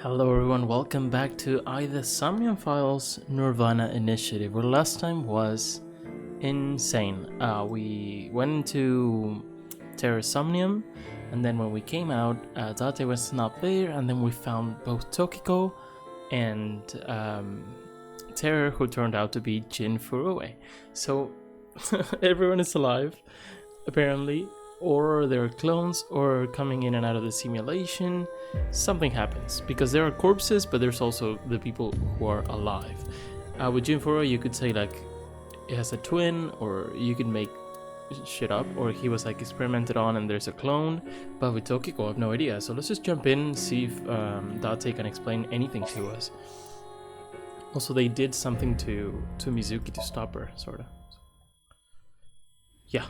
Hello everyone, welcome back to the SOMNIUM Files nirvanA initiative, where last time was insane. We went into SOMNIUM, and then when we came out, Date was not there, and then we found both Tokiko and Terror, who turned out to be Jin Furue. So everyone is alive, apparently, or they're clones, or coming in and out of the simulation. Something happens, because there are corpses, but there's also the people who are alive. With Jin Furue, you could say like it has a twin, or you can make shit up, or he was like experimented on and there's a clone. But with Tokiko, I have no idea. So let's just jump in and see if Date can explain anything to us. Also, they did something to Mizuki to stop her, sorta. Yeah.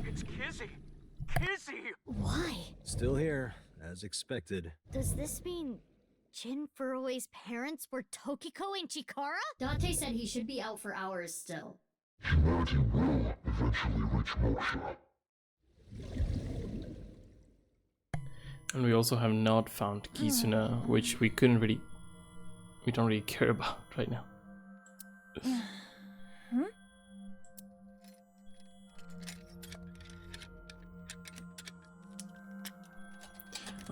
It's Kizzy! Kizzy! Why? Still here, as expected. Does this mean Jin Furue's parents were Tokiko and Chikara? Dante said he should be out for hours still. Humanity will eventually reach moksha. And we also have not found Kizuna, which we don't really care about right now.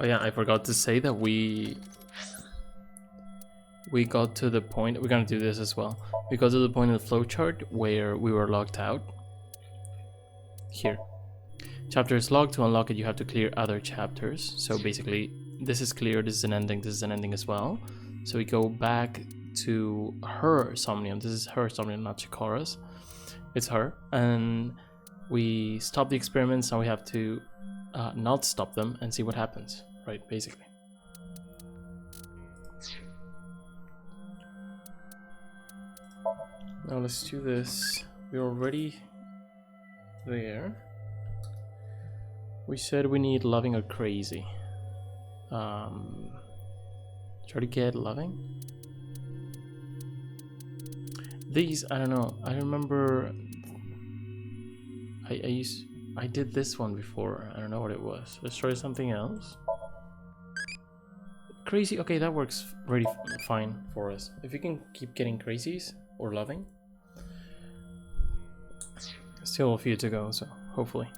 Oh yeah, I forgot to say that we got to the point, we're gonna do this as well. We got to the point in the flowchart where we were locked out. Here. Chapter is locked. To unlock it, you have to clear other chapters. So basically, this is clear, this is an ending as well. So we go back to her Somnium. This is her Somnium, not Chikara's. It's her. And we stop the experiments, and we have to not stop them and see what happens. Right, basically. Now let's do this. We're already there. We said we need loving or crazy. Try to get loving. These, I don't know. I remember I did this one before. I don't know what it was. Let's try something else. Crazy, okay, that works really fine for us. If we can keep getting crazies or loving. Still a few to go, so hopefully.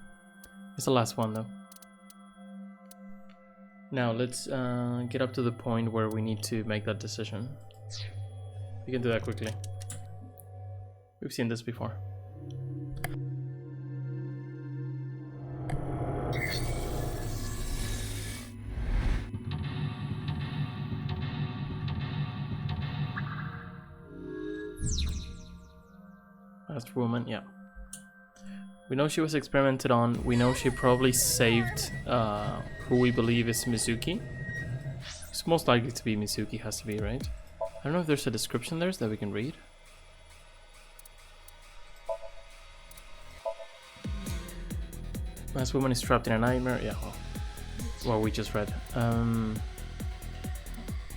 It's the last one though. Now let's get up to the point where we need to make that decision. We can do that quickly. We've seen this before. Last woman, yeah. We know she was experimented on. We know she probably saved who we believe is Mizuki. It's most likely to be Mizuki, has to be, right? I don't know if there's a description there that we can read. Last woman is trapped in a nightmare. Yeah, well we just read.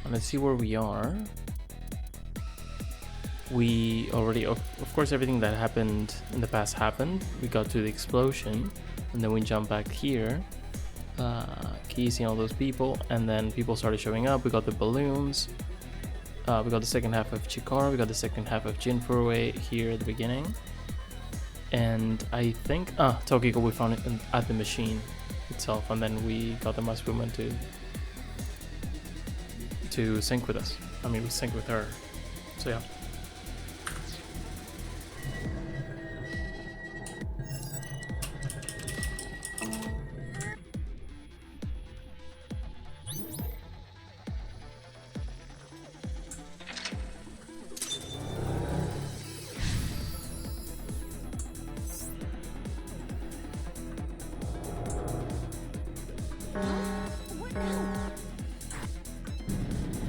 Let's see where we are. We already, of course, everything that happened in the past happened. We got to the explosion, and then we jump back here. Seeing all those people, and then people started showing up. We got the balloons. We got the second half of Chikara. We got the second half of Jin Furue here at the beginning. And I think, Tokiko, we found it at the machine itself, and then we got the last woman to sync with us. I mean, we sync with her. So yeah.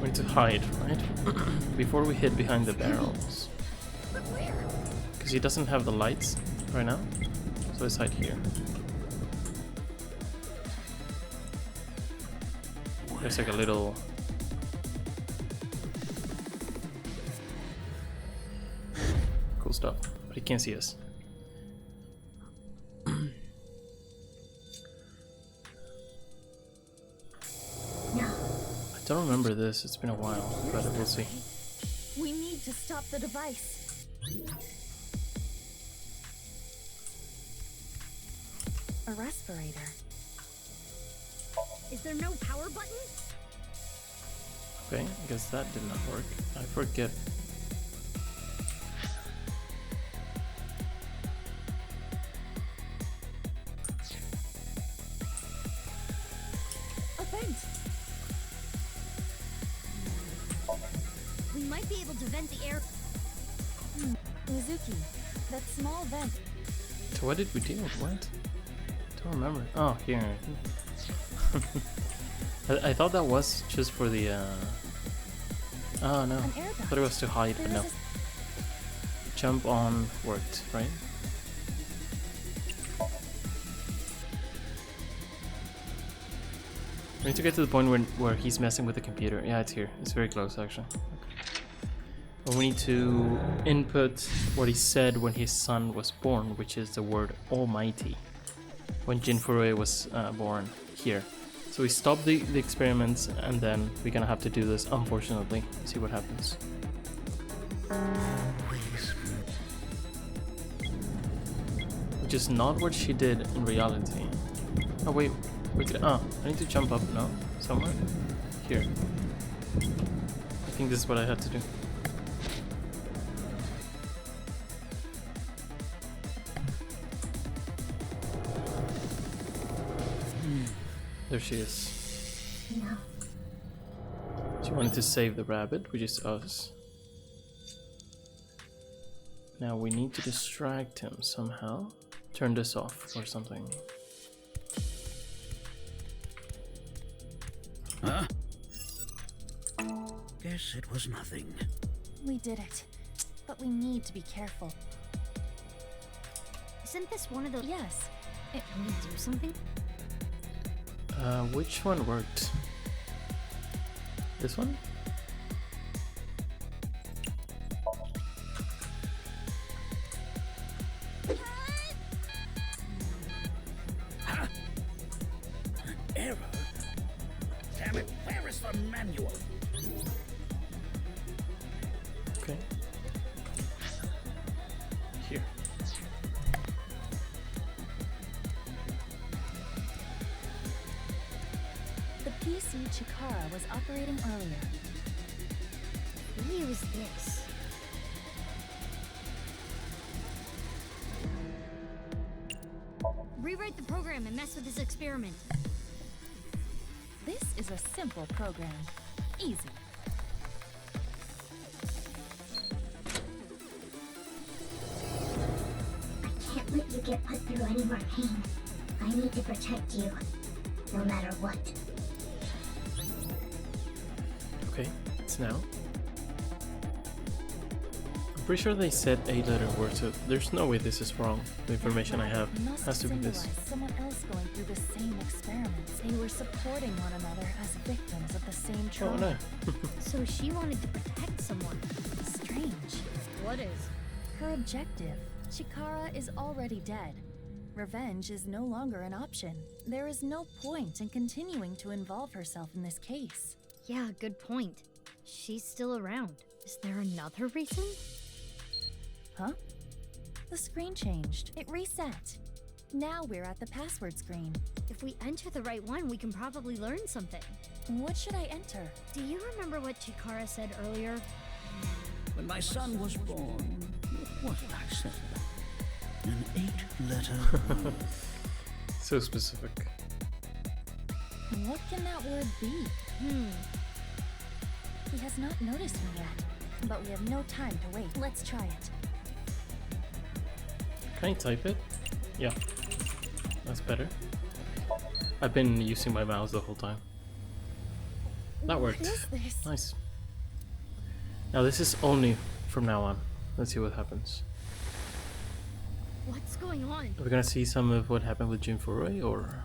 We need to hide, right? Before we hid behind the barrels. Because he doesn't have the lights right now. So let's hide here. There's like a little... cool stuff. But he can't see us. Don't remember this, it's been a while, but we'll see. We need to stop the device. A respirator. Is there no power button? Okay, I guess that did not work. I forget. A vent. We might be able to vent the air. Mizuki, that small vent. So what did we do? What? Don't remember. Oh, here. I thought that was just for the oh no. An air I duct. thought it was to hide, but There no. is Jump on worked, right? We need to get to the point where he's messing with the computer. Yeah, it's here. It's very close, actually. Okay. And we need to input what he said when his son was born, which is the word Almighty. When Jin Furue was born here. So we stop the experiments, and then we're gonna have to do this, unfortunately. See what happens. Which is not what she did in reality. Oh wait, we could, I need to jump up now, somewhere. Here. I think this is what I had to do. There she is. No. She wanted to save the rabbit, which is us. Now we need to distract him somehow. Turn this off or something. Huh? Guess it was nothing. We did it. But we need to be careful. Isn't this one of the? Yes. Can we do something? Which one worked? This one? Error? Damn it, where is the manual? Okay. Here. The PC Chikara was operating earlier. Who was this? Rewrite the program and mess with this experiment. This is a simple program. Easy. I can't let you get put through any more pain. I need to protect you, no matter what. Okay, it's now. I'm pretty sure they said 8-letter words, so there's no way this is wrong. The information I have Must has to be this. symbolize someone else going through the same experiments. They were supporting one another as victims of the same Oh trauma. no. So she wanted to protect someone. Strange. What is? Her objective. Chikara is already dead. Revenge is no longer an option. There is no point in continuing to involve herself in this case. Yeah, good point. She's still around. Is there another reason? Huh? The screen changed. It reset. Now we're at the password screen. If we enter the right one, we can probably learn something. What should I enter? Do you remember what Chikara said earlier? When my son was born, what did I say? An 8-letter word. So specific. What can that word be? He has not noticed me yet, but we have no time to wait. Let's try it. Can I type it? Yeah. That's better. I've been using my mouse the whole time. That worked. What is this? Nice. Now this is only from now on. Let's see what happens. What's going on? Are we gonna see some of what happened with Jin Furue, or?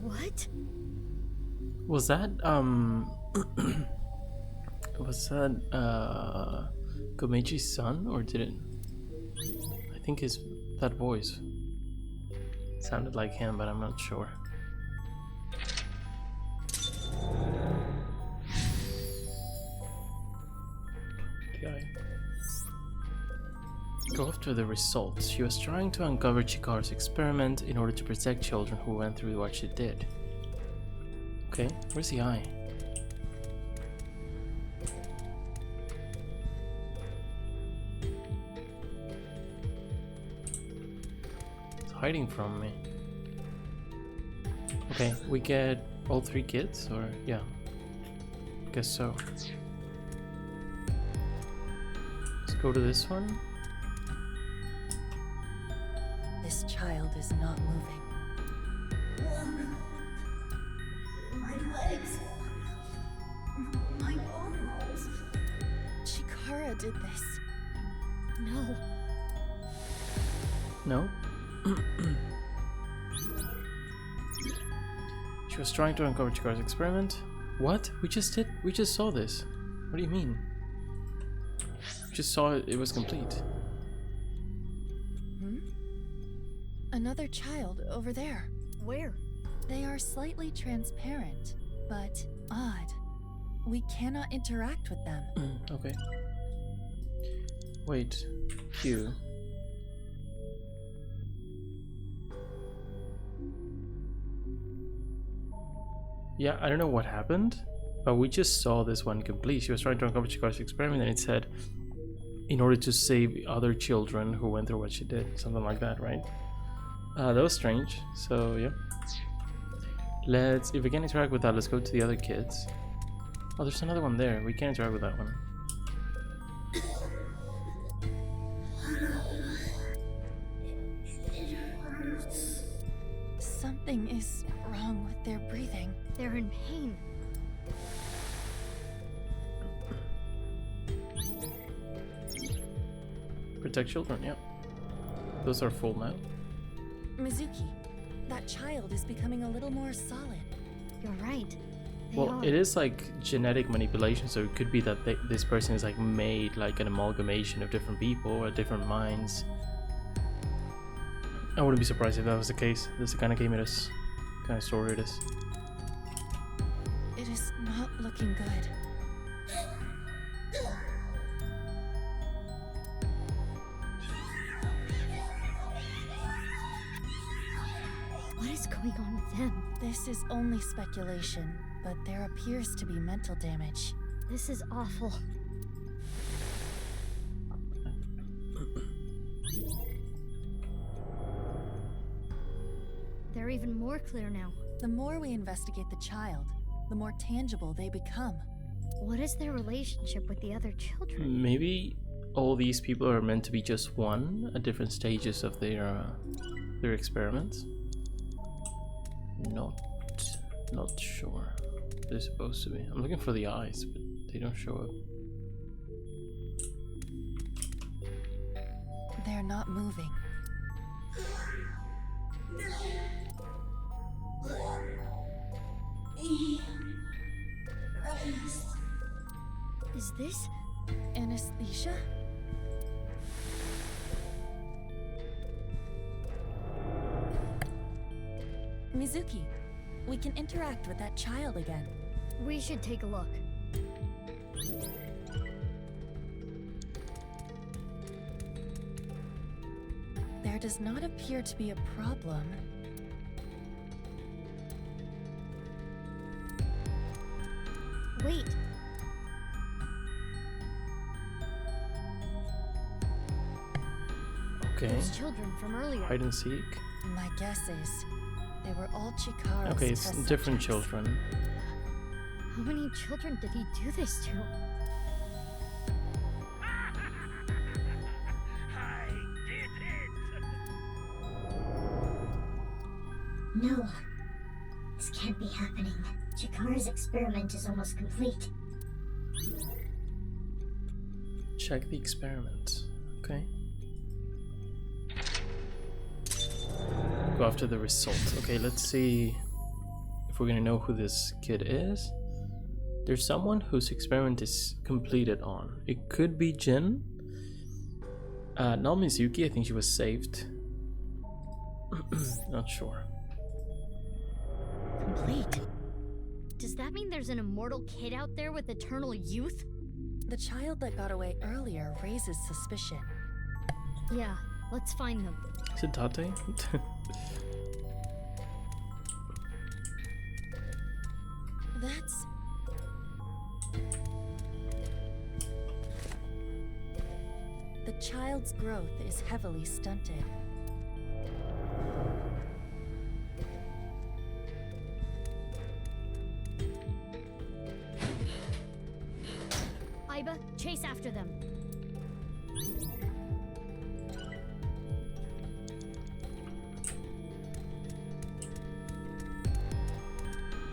What? Was that Was that Gomeji's son, or did it? I think that voice sounded like him, but I'm not sure. Okay. Go after the results. She was trying to uncover Chikara's experiment in order to protect children who went through what she did. Okay, where's the eye? It's hiding from me. Okay, we get all 3 kids, or yeah, guess so. Let's go to this one. This child is not moving. My legs. My arms. Chikara did this. No. No? She was trying to uncover Chikara's experiment. What? We just saw this. What do you mean? We just saw it was complete. Another child over there. Where? They are slightly transparent, but odd. We cannot interact with them. Okay. Wait. Q. Yeah, I don't know what happened, but we just saw this one complete. She was trying to uncover Chikara's experiment, and it said, in order to save other children who went through what she did. Something like that, right? That was strange. So, yeah. If we can interact with that, let's go to the other kids. Oh, there's another one there. We can interact with that one. Something is wrong with their breathing. They're in pain. Protect children, yeah. Those are full now. Mizuki, that child is becoming a little more solid. You're right. They Well, are. it is like genetic manipulation, so it could be that this person is like made like an amalgamation of different people or different minds. I wouldn't be surprised if that was the case. This is the kind of game it is. Kind of story it is. It is not looking good. What is going on with them? This is only speculation, but there appears to be mental damage. This is awful. They're even more clear now. The more we investigate the child, the more tangible they become. What is their relationship with the other children? Maybe all these people are meant to be just one at different stages of their experiments. Not sure. They're supposed to be. I'm looking for the eyes, but they don't show up. They're not moving. Is this? Anesthesia? Mizuki, we can interact with that child again. We should take a look. There does not appear to be a problem. Wait. Okay. Those children from earlier. Hide and seek. My guess is they were all Chikara's Okay, it's test different subjects. children. How many children did he do this to? I did it! No. This can't be happening. Chikara's experiment is almost complete. Check the experiment. Okay. Go after the results. Okay, let's see if we're gonna know who this kid is. There's someone whose experiment is completed on. It could be Jin. Not Mizuki, I think she was saved. Not sure. Complete. Does that mean there's an immortal kid out there with eternal youth? The child that got away earlier raises suspicion. Yeah, let's find them. Is it Tate? That's... The child's growth is heavily stunted. Aiba, chase after them.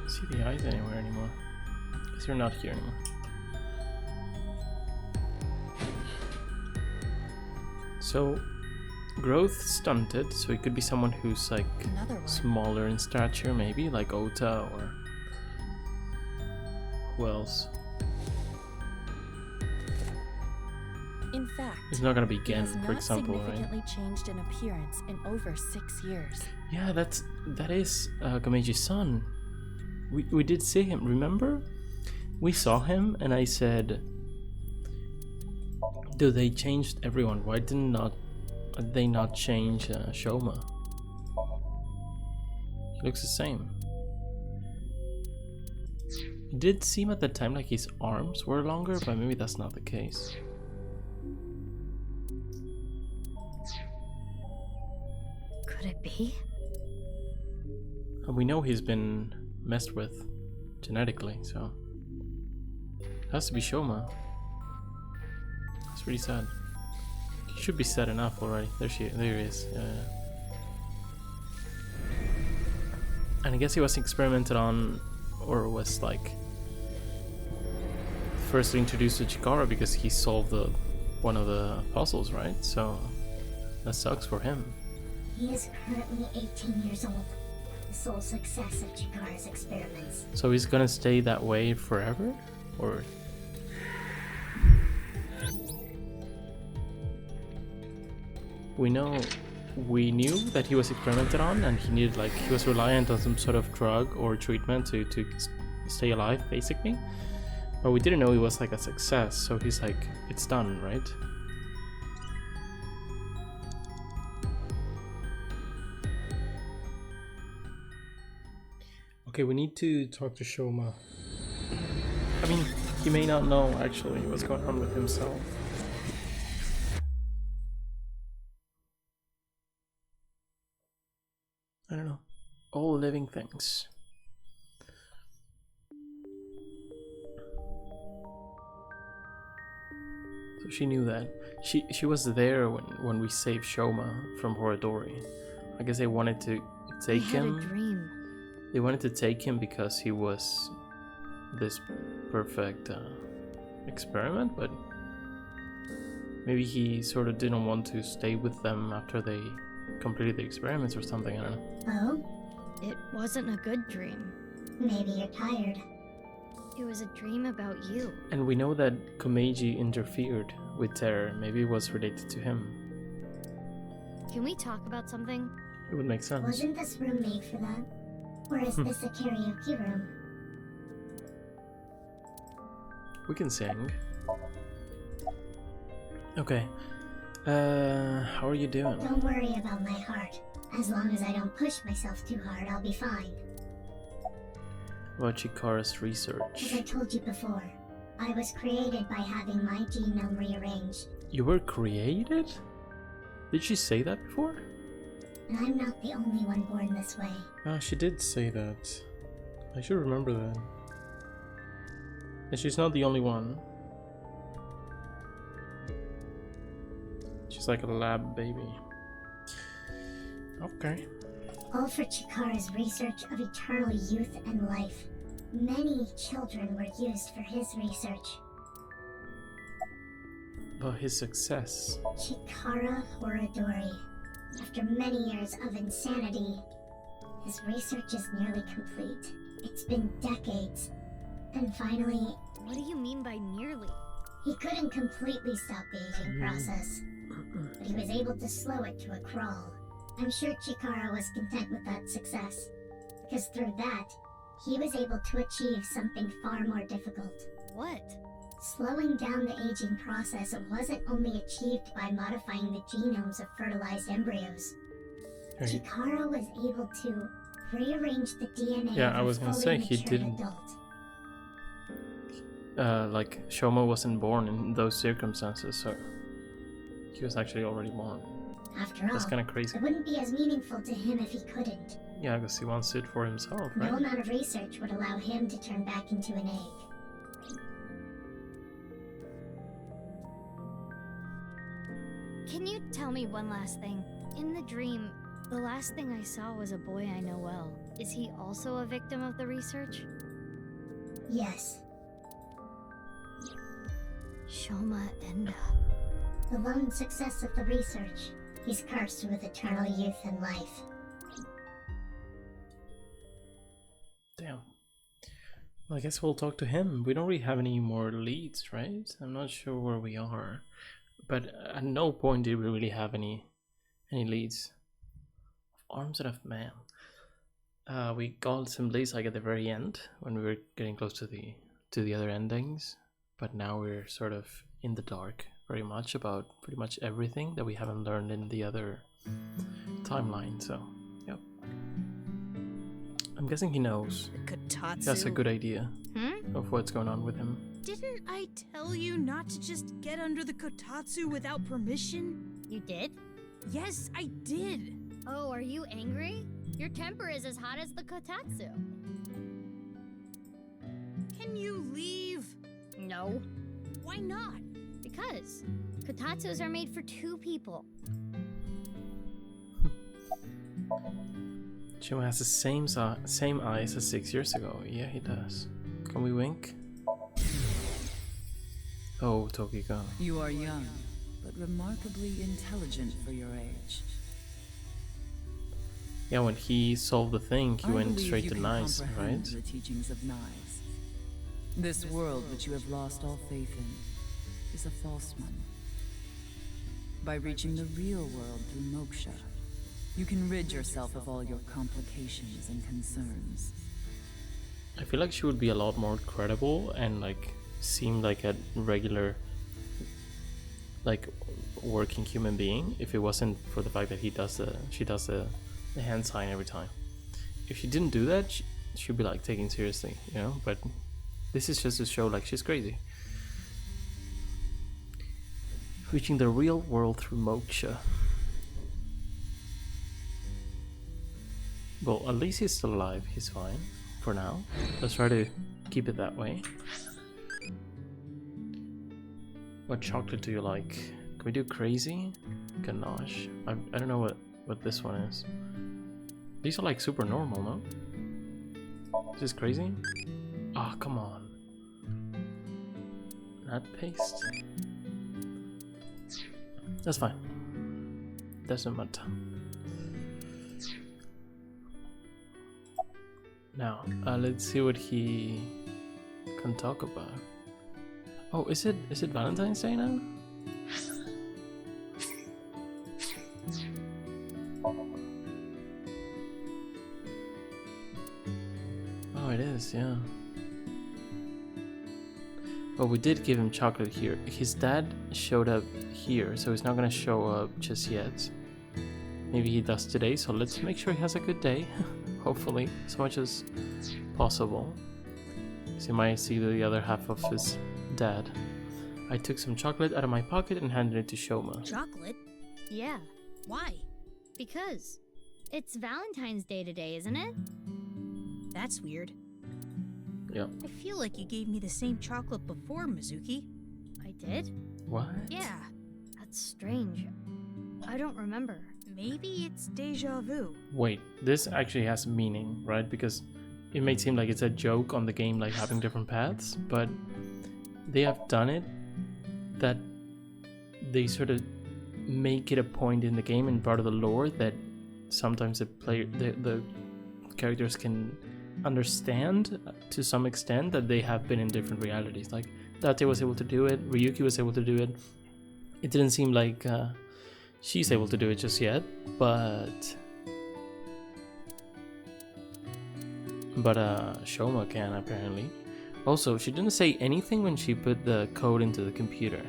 See the eyes anywhere anymore? Because you're not here anymore. So, growth stunted, so it could be someone who's like Another one. smaller in stature, maybe like Ota or who else? In fact, It's not gonna be he Gen, has for not example, right? significantly changed in appearance in over 6 years. Yeah, that is Komeji's son. We did see him, remember? We saw him and I said, dude, they changed everyone. Why did they not change Shoma? He looks the same. It did seem at the time like his arms were longer, but maybe that's not the case. Could it be? And we know he's been messed with genetically, so it has to be Shoma. It's really sad. He should be sad enough already. There he is. Yeah. And I guess he was experimented on, or was like first introduced to Chikara because he solved one of the puzzles, right? So that sucks for him. He is currently 18 years old, the sole success of Chikara's experiments. So he's gonna stay that way forever, or? We knew that he was experimented on, and he was reliant on some sort of drug or treatment to stay alive, basically. But we didn't know he was like a success, so he's like, it's done, right? Okay, we need to talk to Shoma. I mean, he may not know actually what's going on with himself. I don't know. All living things. So she knew that. She was there when we saved Shoma from Horadori. I guess they wanted to take him. I had a dream. They wanted to take him because he was this perfect experiment, but maybe he sort of didn't want to stay with them after they completed the experiments or something, I don't know. Oh? It wasn't a good dream. Maybe you're tired. It was a dream about you. And we know that Komeiji interfered with Terror. Maybe it was related to him. Can we talk about something? It would make sense. Wasn't this room made for that? Or is this a karaoke room? We can sing. Okay. How are you doing? Don't worry about my heart. As long as I don't push myself too hard, I'll be fine. About Chikara's As research. I told you before, I was created by having my genome rearranged. You were created? Did she say that before? And I'm not the only one born this way. Ah, she did say that. I should remember that. And she's not the only one. She's like a lab baby. Okay. All for Chikara's research of eternal youth and life. Many children were used for his research. But his success. Chikara Horadori. After many years of insanity, his research is nearly complete. It's been decades, And finally, What do you mean by nearly? he couldn't completely stop the aging process, but he was able to slow it to a crawl. I'm sure Chikara was content with that success, because through that, he was able to achieve something far more difficult. What? Slowing down the aging process wasn't only achieved by modifying the genomes of fertilized embryos. Right. Chikara was able to rearrange the DNA Yeah, of I was a gonna fully say, he matured didn't- adult. Like Shoma wasn't born in those circumstances, so he was actually already born. After That's all, kind of crazy. it wouldn't be as meaningful to him if he couldn't. Yeah, because he wants it for himself, No right? amount of research would allow him to turn back into an egg. Can you tell me one last thing? In the dream, the last thing I saw was a boy I know well. Is he also a victim of the research? Yes, Shoma Enda. the lone success of the research. He's cursed with eternal youth and life. Damn. Well, I guess we'll talk to him. We don't really have any more leads, right? I'm not sure where we are. But at no point did we really have any leads. Arms of Man. We got some leads like at the very end when we were getting close to the other endings. But now we're sort of in the dark very much about pretty much everything that we haven't learned in the other timeline. So, yep. I'm guessing he knows. The Kotatsu. He has a good idea Hmm? of what's going on with him. Didn't I tell you not to just get under the Kotatsu without permission? You did? Yes, I did. Oh, are you angry? Your temper is as hot as the Kotatsu. Can you leave? No. Why not? Because Kotatsus are made for two people. Shima has the same eyes as 6 years ago. Yeah, he does. Can we wink? Oh, Tokiko. You are young, but remarkably intelligent for your age. Yeah, when he solved the thing, he I went believe straight you to can Nice, comprehend right? the teachings of Nice. This world which you have lost all faith in is a false one. By reaching the real world through moksha, you can rid yourself of all your complications and concerns. I feel like she would be a lot more credible and like seem like a regular, like working human being if it wasn't for the fact that she does the hand sign every time. If she didn't do that, she'd be like taken seriously, you know. But this is just to show like she's crazy. Reaching the real world through moksha. Well, at least he's still alive. He's fine for now. Let's try to keep it that way. What chocolate do you like? Can we do crazy? Ganache. I don't know what this one is. These are like super normal, no? Is this crazy? Ah, oh, come on. Nut paste. That's fine. Doesn't matter. Now, let's see what he can talk about. Oh, is it Valentine's Day now? Oh, it is, yeah. Well, we did give him chocolate here. His dad showed up here, so he's not gonna show up just yet. Maybe he does today, so let's make sure he has a good day. Hopefully, as much as possible. So you might see the other half of his dad. I took some chocolate out of my pocket and handed it to Shoma. Chocolate? Yeah, Why? because it's Valentine's Day today, isn't it? That's weird. Yep. I feel like you gave me the same chocolate before, Mizuki. I did? What? Yeah, That's strange. I don't remember. maybe it's deja vu. Wait, this actually has meaning, right? Because it may seem like it's a joke on the game, like having different paths, but they have done it that they sort of make it a point in the game and part of the lore that sometimes the characters can understand to some extent that they have been in different realities. Like Date was able to do it, Ryuki was able to do it. It didn't seem like she's able to do it just yet, but Shoma can apparently. Also, she didn't say anything when she put the code into the computer.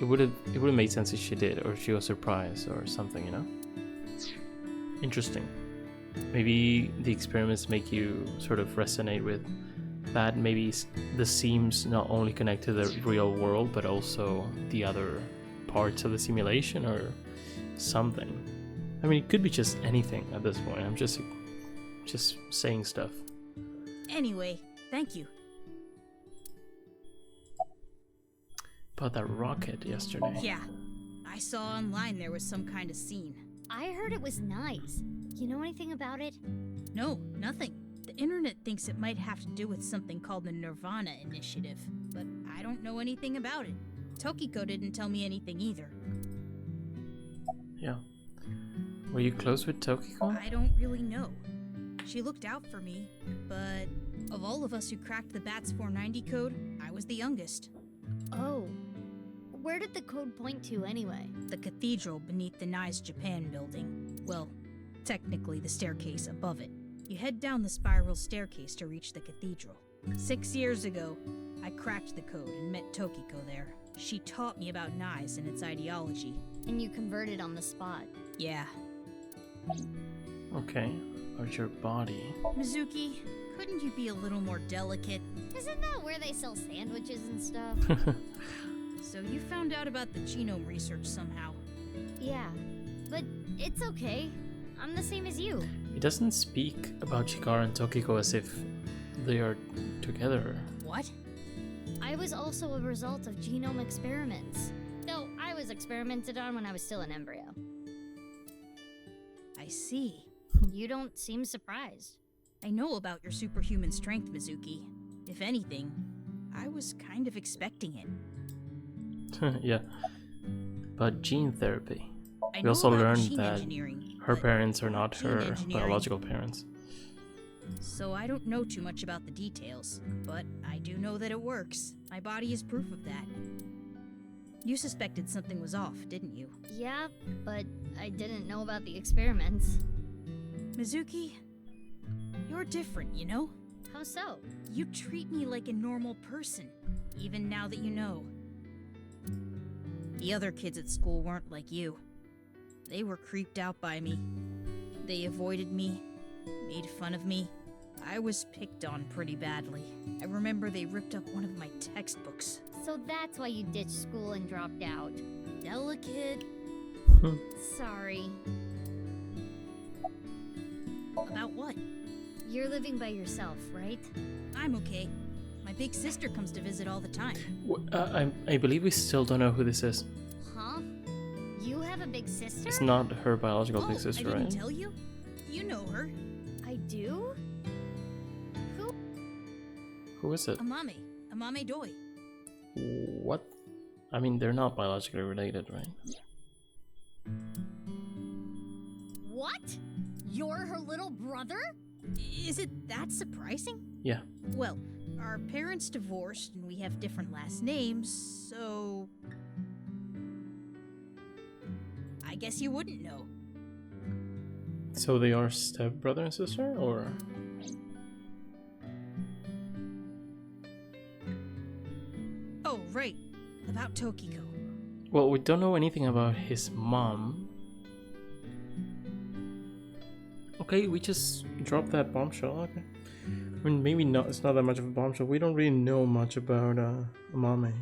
It would have made sense if she did, or she was surprised or something, you know? Interesting. Maybe the experiments make you sort of resonate with that. Maybe the seams not only connect to the real world, but also the other parts of the simulation or something. I mean, it could be just anything at this point. I'm just saying stuff. Anyway, thank you. About that rocket yesterday. Yeah. I saw online there was some kind of scene. I heard it was nice. You know anything about it? No, nothing. The internet thinks it might have to do with something called the nirvanA initiative, but I don't know anything about it. Tokiko didn't tell me anything either. Yeah. Were you close with Tokiko? I don't really know. She looked out for me, but of all of us who cracked the BATS 490 code, I was the youngest. Oh. Where did the code point to anyway? The cathedral beneath the Nice Japan building. Well, technically the staircase above it. You head down the spiral staircase to reach the cathedral. 6 years ago, I cracked the code and met Tokiko there. She taught me about Nice and its ideology. And you converted on the spot. Yeah. Okay. About your body. Mizuki, couldn't you be a little more delicate? Isn't that where they sell sandwiches and stuff? So you found out about the genome research somehow. Yeah, but it's okay. I'm the same as you. He doesn't speak about Chikara and Tokiko as if they are together. What? I was also a result of genome experiments. Though I was experimented on when I was still an embryo. I see. You don't seem surprised. I know about your superhuman strength, Mizuki. If anything, I was kind of expecting it. Yeah. But gene therapy. I We know also about learned machine that engineering, her but parents are not gene her engineering- biological parents. So I don't know too much about the details, but I do know that it works. My body is proof of that. You suspected something was off, didn't you? Yeah, but I didn't know about the experiments. Mizuki, you're different, you know? How so? You treat me like a normal person, even now that you know. The other kids at school weren't like you. They were creeped out by me. They avoided me, made fun of me. I was picked on pretty badly. I remember they ripped up one of my textbooks. So that's why you ditched school and dropped out. Delicate. Sorry. About what? You're living by yourself, right? I'm okay. My big sister comes to visit all the time. I believe we still don't know who this is. Huh? You have a big sister? It's not her biological big I sister, didn't right? tell you? You know her. I do? Who? Who is it? Amame Doi. What? I mean, they're not biologically related, right? What? You're her little brother? Is it that surprising? Yeah. Well, our parents divorced and we have different last names, so... I guess you wouldn't know. So they are stepbrother and sister, or? Oh, right. About Tokiko. Well, we don't know anything about his mom. Okay, we just dropped that bombshell. Okay. I mean, maybe not. It's not that much of a bombshell. We don't really know much about Amame.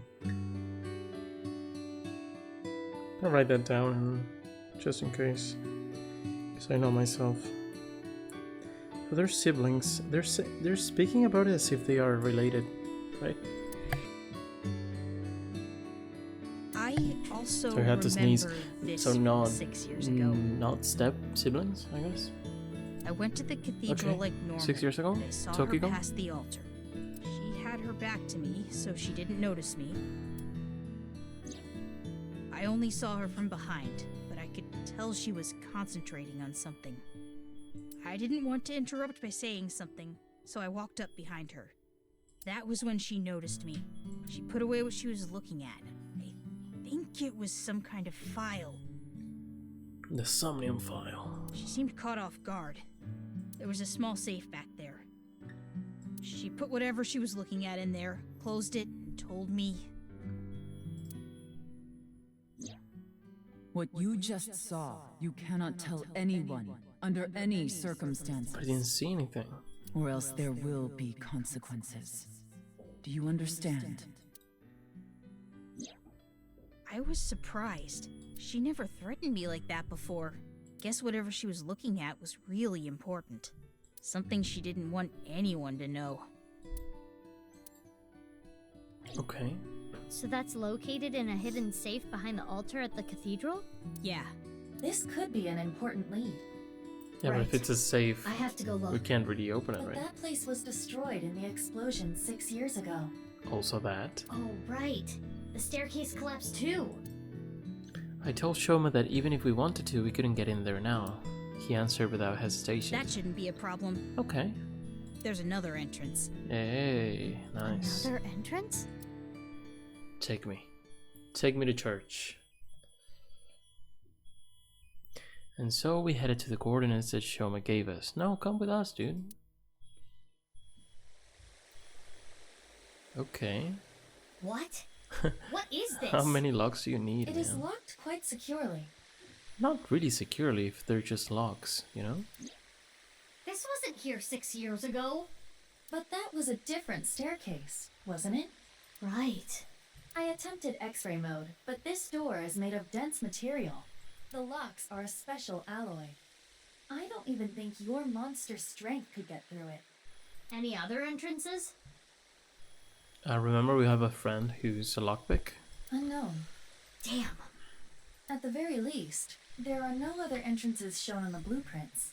I'll write that down, and just in case, because I know myself. So they're siblings. They're speaking about it as if they are related, right? I also So I had to sneeze. this So not 6 years ago. not step siblings, I guess. I went to the cathedral Okay. like normal. 6 years ago? I saw Tokiko? her past the altar. She had her back to me, so she didn't notice me. I only saw her from behind, but I could tell she was concentrating on something. I didn't want to interrupt by saying something, so I walked up behind her. That was when she noticed me. She put away what she was looking at. I think it was some kind of file. The SOMNIUM file. She seemed caught off guard. There was a small safe back there. She put whatever she was looking at in there, closed it, and told me. What you just saw, you cannot tell anyone, under any circumstances. I didn't see anything. Or else there will be consequences. Do you understand? I was surprised. She never threatened me like that before. Guess whatever she was looking at was really important. Something she didn't want anyone to know. Okay. So that's located in a hidden safe behind the altar at the cathedral? Yeah. This could be an important lead. Yeah, but if it's a safe, I have to go we look. can't really open it, But right? that place was destroyed in the explosion 6 years ago. Also that. Oh, right. The staircase collapsed too. I told Shoma that even if we wanted to, we couldn't get in there now. He answered without hesitation. That shouldn't be a problem. Okay. There's another entrance. Hey, nice. Another entrance? Take me. Take me to church. And so we headed to the coordinates that Shoma gave us. No, come with us, dude. Okay. What? What is this? How many locks do you need, It is man? locked quite securely. Not really securely if they're just locks, you know? This wasn't here 6 years ago. But that was a different staircase, wasn't it? Right. I attempted X-ray mode, but this door is made of dense material. The locks are a special alloy. I don't even think your monster strength could get through it. Any other entrances? Remember we have a friend who's a lockpick? Unknown. Damn. At the very least, there are no other entrances shown on the blueprints.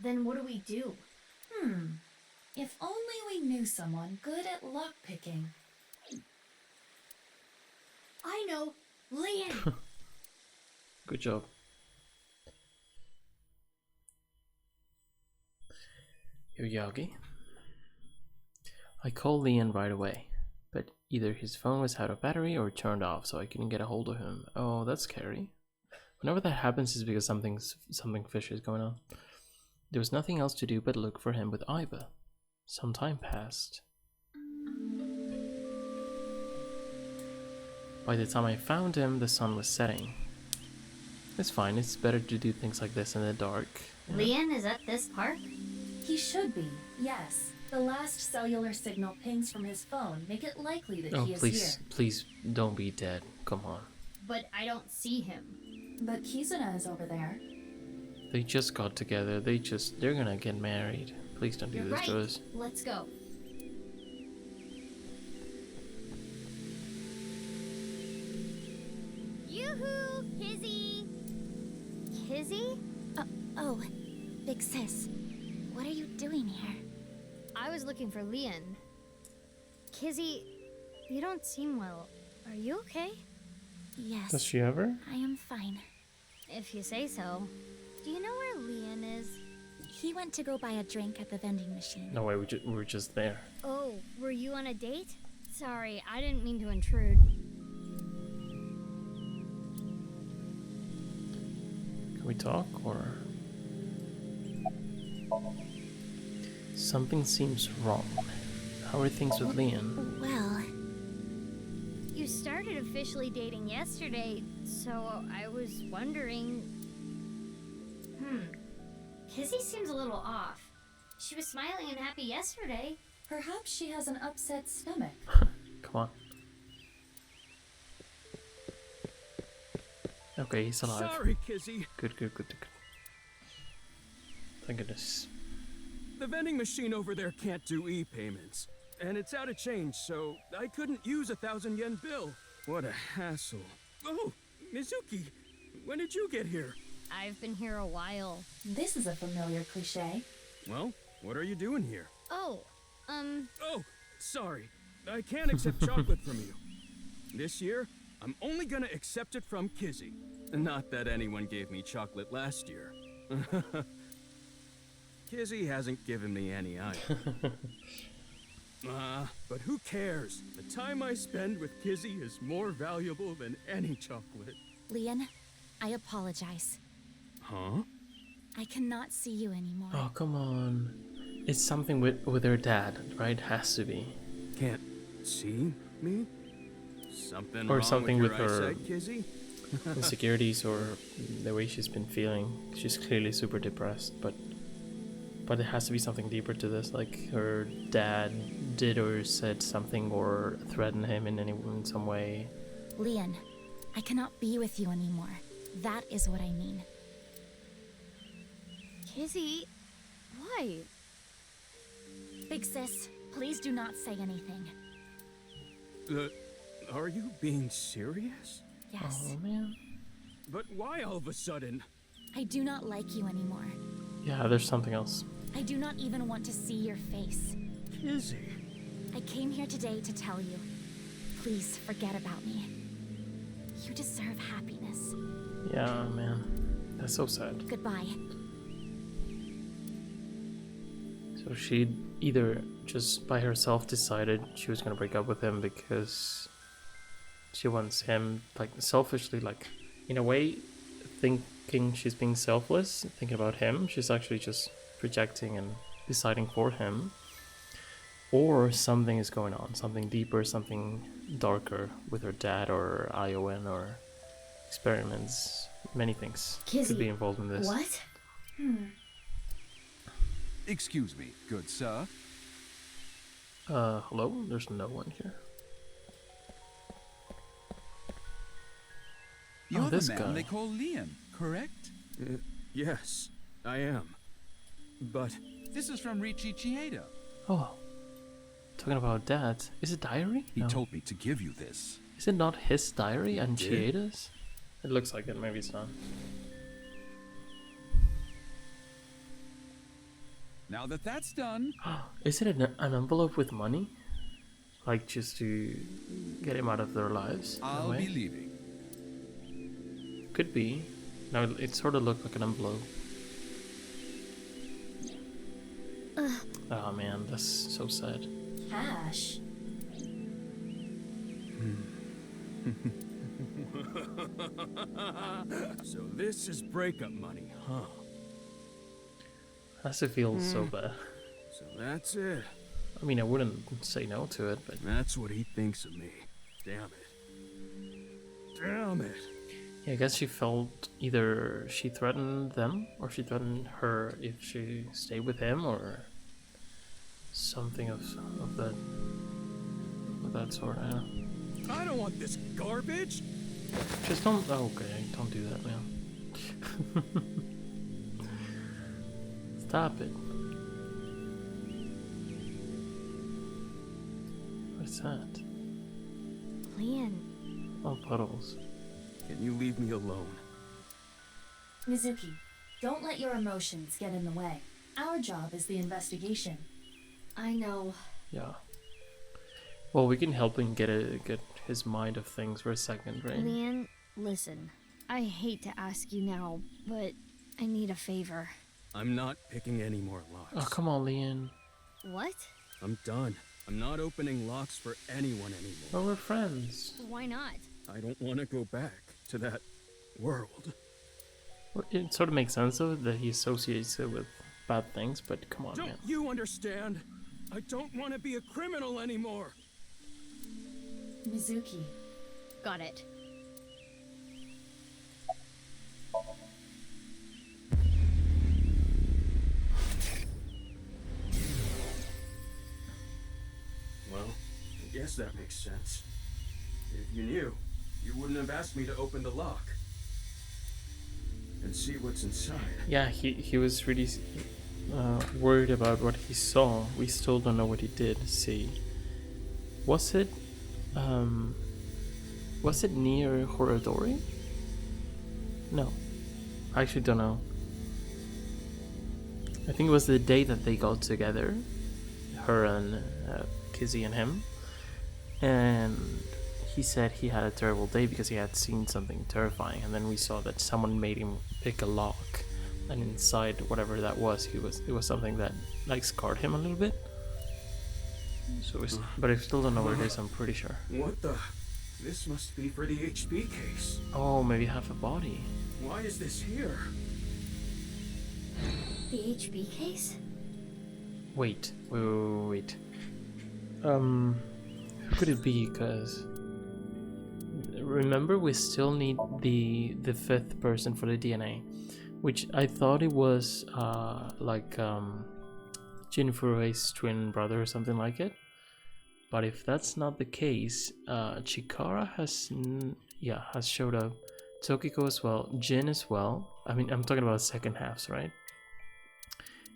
Then what do we do? If only we knew someone good at lockpicking. I know. Lian! Good job. Yoyagi. I called Lian right away, but either his phone was out of battery or turned off, so I couldn't get a hold of him. Oh, that's scary. Whenever that happens, it's because something fishy is going on. There was nothing else to do but look for him with Iva. Some time passed. By the time I found him, the sun was setting. It's fine, it's better to do things like this in the dark. You know? Lian is at this park? He should be, yes. The last cellular signal pings from his phone make it likely that Oh, he is please, here. please don't be dead. Come on. But I don't see him. But Kizuna is over there. They just got together. They're gonna get married. Please don't do You're this right. to us. Let's go. Yoo-hoo! Kizzy! Kizzy? Oh, Big Sis. What are you doing here? I was looking for Lian. Kizzy, you don't seem well. Are you okay? Yes. Does she ever? I am fine. If you say so. Do you know where Lian is? He went to go buy a drink at the vending machine. No way, we were just there. Oh, were you on a date? Sorry, I didn't mean to intrude. Can we talk or? Something seems wrong. How are things with Lian? Well, You started officially dating yesterday, so I was wondering... Kizzy seems a little off. She was smiling and happy yesterday. Perhaps she has an upset stomach. Come on. Okay, he's alive. Sorry, Kizzy. Good. Thank goodness. The vending machine over there can't do e-payments. And it's out of change, so I couldn't use a 1,000 yen bill. What a hassle. Oh, Mizuki, when did you get here? I've been here a while. This is a familiar cliche. Well, what are you doing here? Oh, Oh, sorry. I can't accept chocolate from you. This year, I'm only gonna accept it from Kizzy. Not that anyone gave me chocolate last year. Kizzy hasn't given me any either. But who cares? The time I spend with Kizzy is more valuable than any chocolate. Leon, I apologize. Huh? I cannot see you anymore. Oh, come on. It's something with her dad, right? Has to be. Can't see me? Something Or wrong something with with your her eyesight, Kizzy? insecurities or the way she's been feeling. She's clearly super depressed, but it has to be something deeper to this. Like her dad did or said something or threatened him in some way. Leon, I cannot be with you anymore. That is what I mean. Kizzy, why? Big sis, please do not say anything. Are you being serious? Yes. Oh man. But why all of a sudden? I do not like you anymore. Yeah, there's something else. I do not even want to see your face. Kizzy. I came here today to tell you. Please forget about me. You deserve happiness. Yeah, man. That's so sad. Goodbye. So she either just by herself decided she was gonna break up with him because she wants him, like selfishly, like in a way thinking she's being selfless, thinking about him. She's actually just projecting and deciding for him. Or something is going on, something deeper, something darker with her dad or ION or experiments. Many things Kizzy, could be involved in this. What? Excuse me, good sir. Hello? There's no one here. You're this the man guy. they call Leon, correct? Yes, I am. But this is from Richie Chieda. Oh, talking about that. Is it diary? He No. told me to give you this. Is it not his diary and did? Chieda's? It looks like it, maybe it's not. Now that that's done, Is it an envelope with money? Like just to get him out of their lives? in a I'll way? be leaving. Could be. No, it sort of looked like an envelope. Oh man, that's so sad. Cash. so this is breakup money, huh? Has to feel so bad. So that's it. I mean, I wouldn't say no to it, but That's what he thinks of me. Damn it. Damn it. yeah, I guess she felt either she threatened them or she threatened her if she stayed with him or something of that sort. I don't know. I don't want this garbage. Just don't. Oh, okay, don't do that, man. Stop it. What's that? Leon, Oh, puddles. Can you leave me alone? Mizuki, don't let your emotions get in the way. Our job is the investigation. I know. Yeah. Well, we can help him get his mind of things for a second, right? Leon, listen. I hate to ask you now, but I need a favor. I'm not picking any more locks. Oh, come on, Leon. What? I'm done. I'm not opening locks for anyone anymore. Well, we're friends. Why not? I don't want to go back to that world. Well, it sort of makes sense, though, that he associates it with bad things, but come on, Don't man. you understand? I don't want to be a criminal anymore. Mizuki. Got it. Well, I guess that makes sense. If you knew, you wouldn't have asked me to open the lock and see what's inside. Yeah, he was really worried about what he saw. We still don't know what he did see. Was it near Horadori? No, I actually don't know. I think it was the day that they got together, her and Kizzy and him, and he said he had a terrible day because he had seen something terrifying, and then we saw that someone made him pick a lock, and inside whatever that was, it was something that like scarred him a little bit. So, but I still don't know what it is. I'm pretty sure. What the? This must be for the HP case. Oh, maybe half a body. Why is this here? The HB case? Wait. Who could it be? Because remember, we still need the fifth person for the DNA, which I thought it was like Jin Furui's twin brother or something like it. But if that's not the case, Chikara has showed up, Tokiko as well, Jin as well. I mean, I'm talking about second halves, right?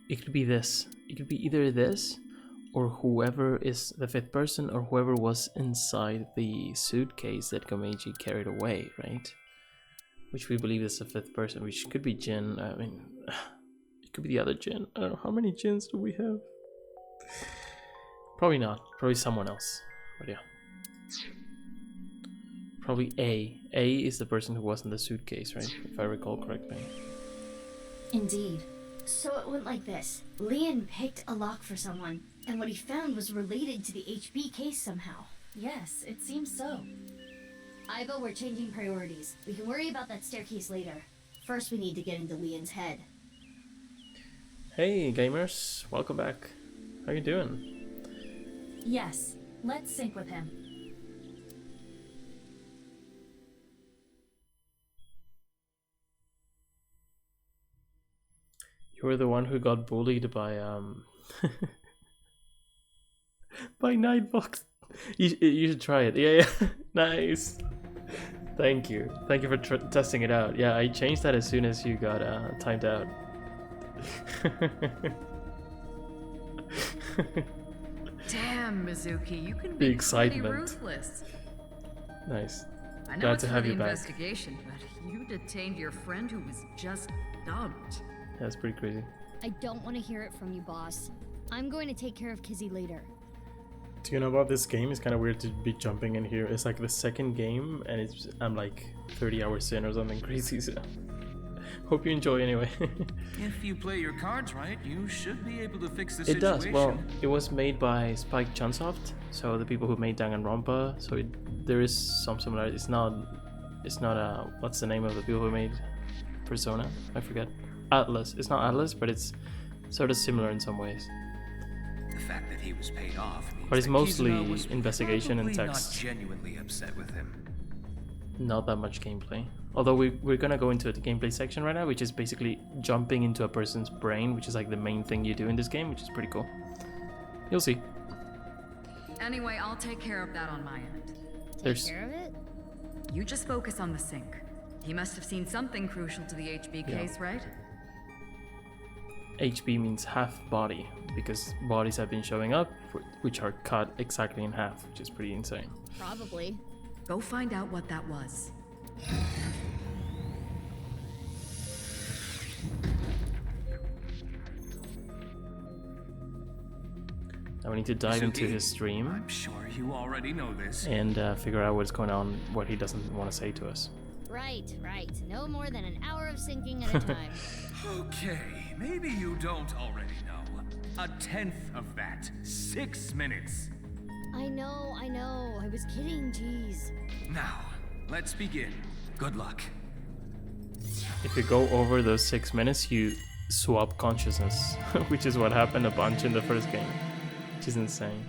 It could be this. It could be either this, or whoever is the fifth person, or whoever was inside the suitcase that Gomeiji carried away, right? Which we believe is the fifth person, which could be Jin. I mean, it could be the other Jin. I don't know, how many Jins do we have? Probably not. Probably someone else. But yeah. Probably A. A is the person who was in the suitcase, right? If I recall correctly. Indeed. So it went like this. Leon picked a lock for someone, and what he found was related to the HB case somehow. Yes, it seems so. Iva, we're changing priorities. We can worry about that staircase later. First, we need to get into Leon's head. Hey gamers, welcome back. How you doing? Yes, let's sync with him. You were the one who got bullied by by Nightbox. You should try it. Yeah. Nice. Thank you for testing it out. Yeah, I changed that as soon as you got timed out. Damn, Mizuki, you can The be pretty excitement. ruthless. Nice. I know Glad it's to for have the you back. investigation, but you detained your friend who was just dumped. That's pretty crazy. I don't want to hear it from you, boss. I'm going to take care of Kizzy later. Do you know about this game? It's kind of weird to be jumping in here. It's like the second game, and I'm like 30 hours in or something crazy. So hope you enjoy anyway. If you play your cards right, you should be able to fix the situation. It does. Well, it was made by Spike Chunsoft, so the people who made Danganronpa. So there is some similarity. It's not what's the name of the people who made Persona? I forget. Atlas. It's not Atlas, but it's sort of similar in some ways. The fact that he was paid off means But it's that mostly Kizuna was investigation and probably text. Not genuinely upset with him. Not that much gameplay. Although we're gonna go into the gameplay section right now, which is basically jumping into a person's brain, which is like the main thing you do in this game, which is pretty cool. You'll see. Anyway, I'll take care of that on my end. There's- Take care of it? You just focus on the sink. He must have seen something crucial to the HB Yeah. case, right? HB means half body, because bodies have been showing up, which are cut exactly in half, which is pretty insane. Probably. Go find out what that was. Now we need to dive into Mizuki, his stream I'm sure you already know this. and figure out what's going on, what he doesn't want to say to us. Right. No more than an hour of syncing at a time. Okay, maybe you don't already know. 1/10 of that. 6 minutes. I know. I was kidding, jeez. Now, let's begin. Good luck. If you go over those 6 minutes, you swap consciousness, which is what happened a bunch in the first game, which is insane.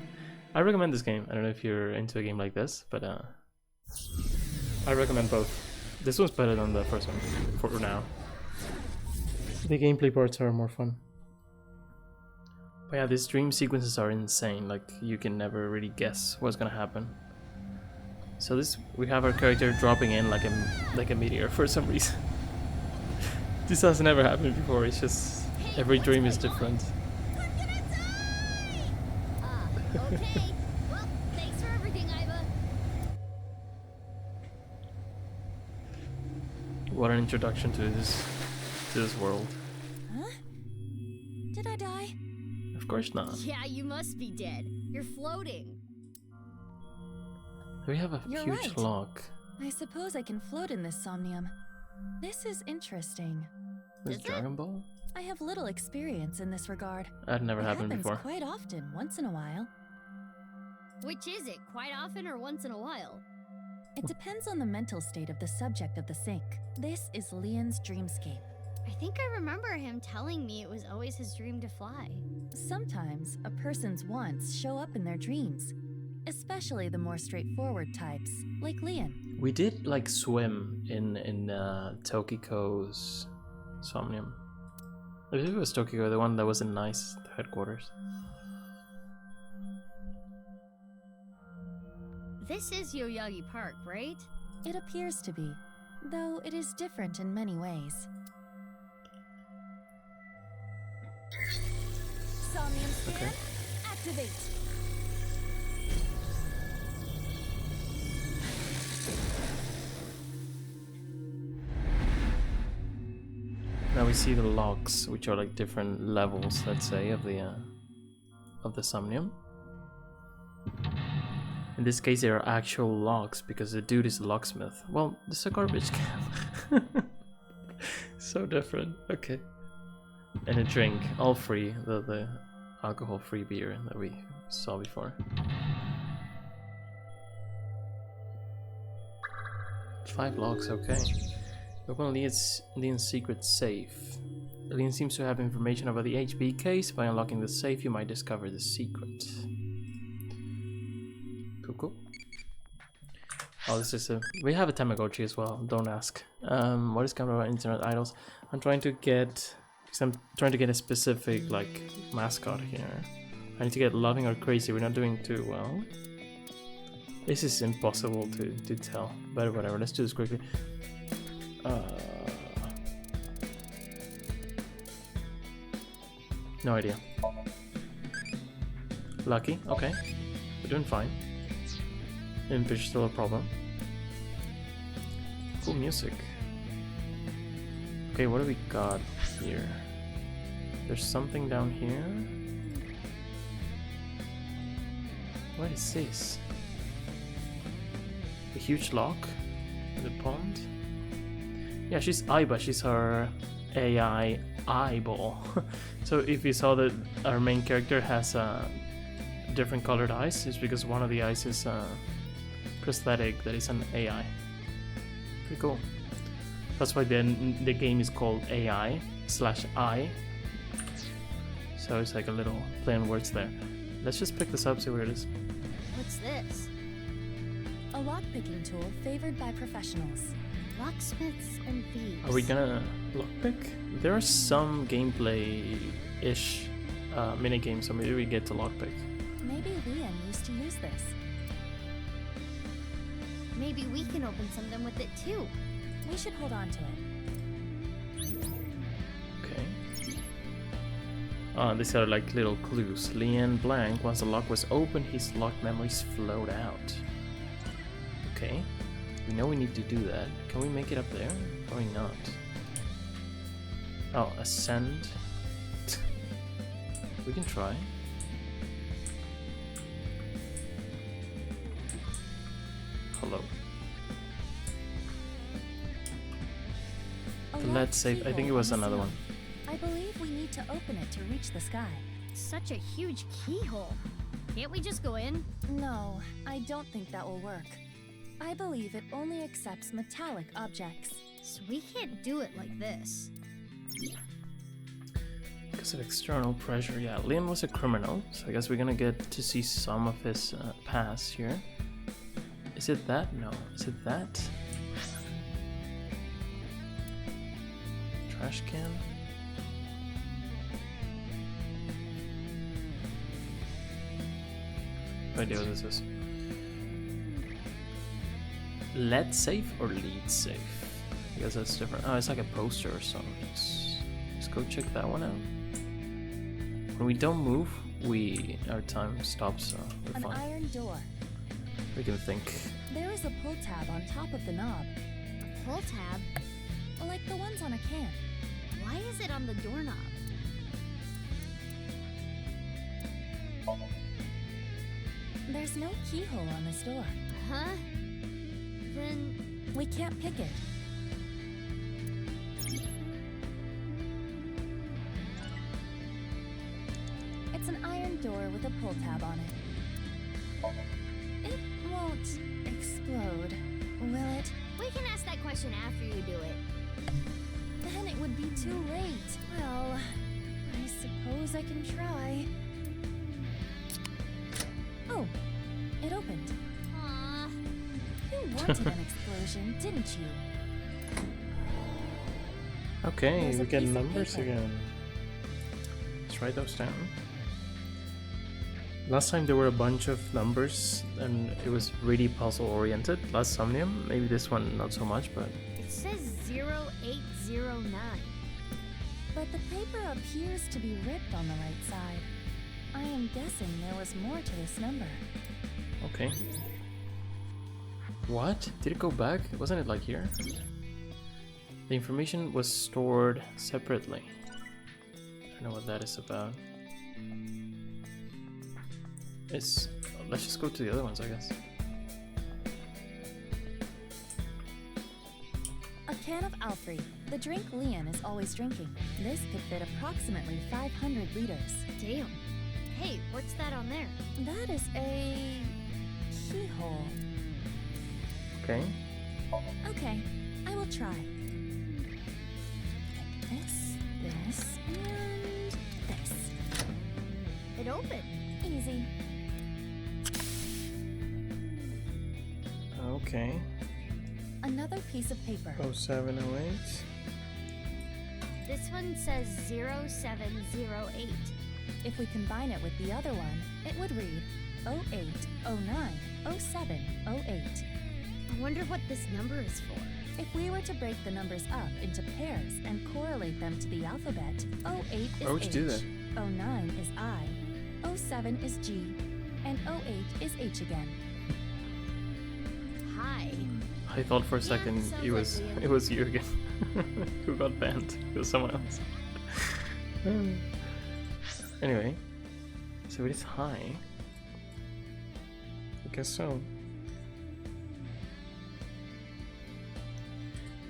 I recommend this game. I don't know if you're into a game like this, but I recommend both. This one's better than the first one, for now. The gameplay parts are more fun. But yeah, these dream sequences are insane, like you can never really guess what's gonna happen. So we have our character dropping in like a meteor for some reason. This has never happened before, it's just every dream is different. Okay. Well, thanks for everything, Iva. What an introduction to this world. Huh? Did I die? Of course not. Yeah, you must be dead. You're floating. We have a You're huge right. lock. I suppose I can float in this somnium. This is interesting. This Is Dragon Ball? I have little experience in this regard. That never It happened happens before. quite often, once in a while. Which is it? Quite often or once in a while? It depends on the mental state of the subject of the sync. This is Leon's dreamscape. I think I remember him telling me it was always his dream to fly. Sometimes a person's wants show up in their dreams, especially the more straightforward types, like Leon. We did like swim in Tokiko's Somnium. I believe it was Tokiko, the one that was in Nice, the headquarters. This is Yoyagi Park, right? It appears to be, though it is different in many ways. Somnium scan, activate! Now we see the logs, which are like different levels, let's say, of the Somnium. In this case, they are actual logs because the dude is a locksmith. Well, this is a garbage can. So different. Okay. And a drink, all free. The alcohol-free beer that we saw before. 5 logs. Okay. Open Leon's secret safe. Leon seems to have information about the HB case. By unlocking the safe, you might discover the secret. Cool. Oh, this is a... We have a Tamagotchi as well, don't ask. What is kind of about internet idols? I'm trying to get... I'm trying to get a specific, like, mascot here. I need to get loving or crazy, we're not doing too well. This is impossible to tell, but whatever, let's do this quickly. No idea. Lucky, okay. We're doing fine. Impish still a problem. Cool music. Okay, what do we got here? There's something down here. What is this? A huge lock in the pond? Yeah, she's Aiba, she's her AI eyeball. So if you saw that our main character has different colored eyes, it's because one of the eyes is prosthetic, that is an AI. Pretty cool. That's why the game is called AI/I. So it's like a little play on words there. Let's just pick this up, see what it is. What's this? A lockpicking tool favored by professionals. Locksmiths and thieves. Are we gonna lockpick? There are some gameplay-ish minigames, so maybe we get to lockpick. Maybe Leon used to use this. Maybe we can open something with it too. We should hold on to it. Okay. These are like little clues. Leon blank. Once the lock was open, his locked memories flowed out. Okay. We know we need to do that. Can we make it up there? Probably not. Oh, ascend. We can try. Hello. Let's save. I think it was another one. I believe we need to open it to reach the sky. Such a huge keyhole. Can't we just go in? No, I don't think that will work. I believe it only accepts metallic objects. So we can't do it like this. Because of external pressure, yeah. Leon was a criminal, so I guess we're gonna get to see some of his past here. Is it that? No. Is it that? Trash can? No idea what this is. Let safe or lead safe? I guess that's different. Oh, it's like a poster or something. Let's go check that one out. When we don't move, our time stops, so we're An fine. iron door. We can think. There is a pull tab on top of the knob. A pull tab? Like the ones on a can. Why is it on the doorknob? There's no keyhole on this door. Huh? Then we can't pick it. door with a pull tab on it. It won't explode, will it? We can ask that question after you do it. Then it would be too late. Well, I suppose I can try. Oh, it opened. Aww. You wanted an explosion, didn't you? Okay, There's we a get piece of numbers paper. again. Let's write those down. Last time there were a bunch of numbers and it was really puzzle oriented. Last Somnium, maybe this one not so much, but It says 0809. But the paper appears to be ripped on the right side. I am guessing there was more to this number. okay. What? Did it go back? Wasn't it like here? The information was stored separately. I don't know what that is about. Let's just go to the other ones, I guess. A can of Alfrey, the drink Leon is always drinking. This could fit approximately 500 liters. Damn. Hey, what's that on there? That is a keyhole. Okay. Okay, I will try. This, and this. It opened. Easy. Okay. Another piece of paper. 0708. This one says 0708. If we combine it with the other one, it would read 0809 0708. I wonder what this number is for. If we were to break the numbers up into pairs and correlate them to the alphabet, 08 is Why would you H, do that? 09 is I, 07 is G, and 08 is H again. Hi. I thought for a second sounds it like was Liam. it was you again who got banned. It was someone else. Anyway, so it is high. I guess so.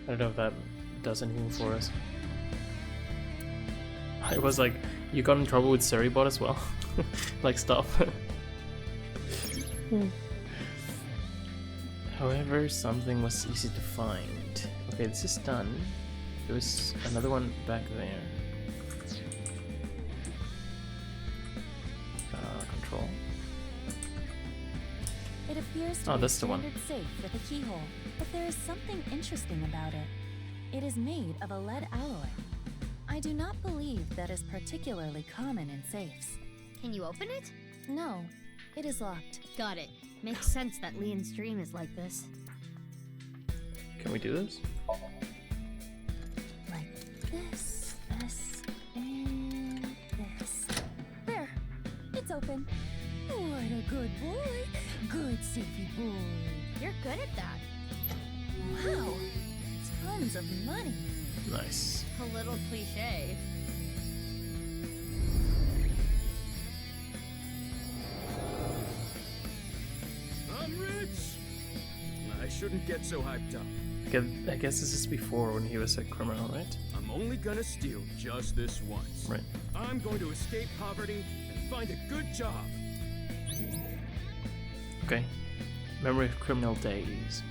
I don't know if that does anything for us. I was like, you got in trouble with Seribot as well? Like, stop. However, something was easy to find. Okay, this is done. There was another one back there. Control. It appears to Oh, be a that's the one. standard safe with a keyhole, but there is something interesting about it. It is made of a lead alloy. I do not believe that is particularly common in safes. Can you open it? No, it is locked. Got it. Makes sense that Leon's dream is like this. Can we do this? Like this, and this. There, it's open. What a good boy. Good safety boy. You're good at that. Wow, tons of money. Nice. A little cliche. I'm rich! I shouldn't get so hyped up. I guess this is before when he was a criminal, right? I'm only gonna steal just this once. Right. I'm going to escape poverty and find a good job. Okay. Memory of criminal days.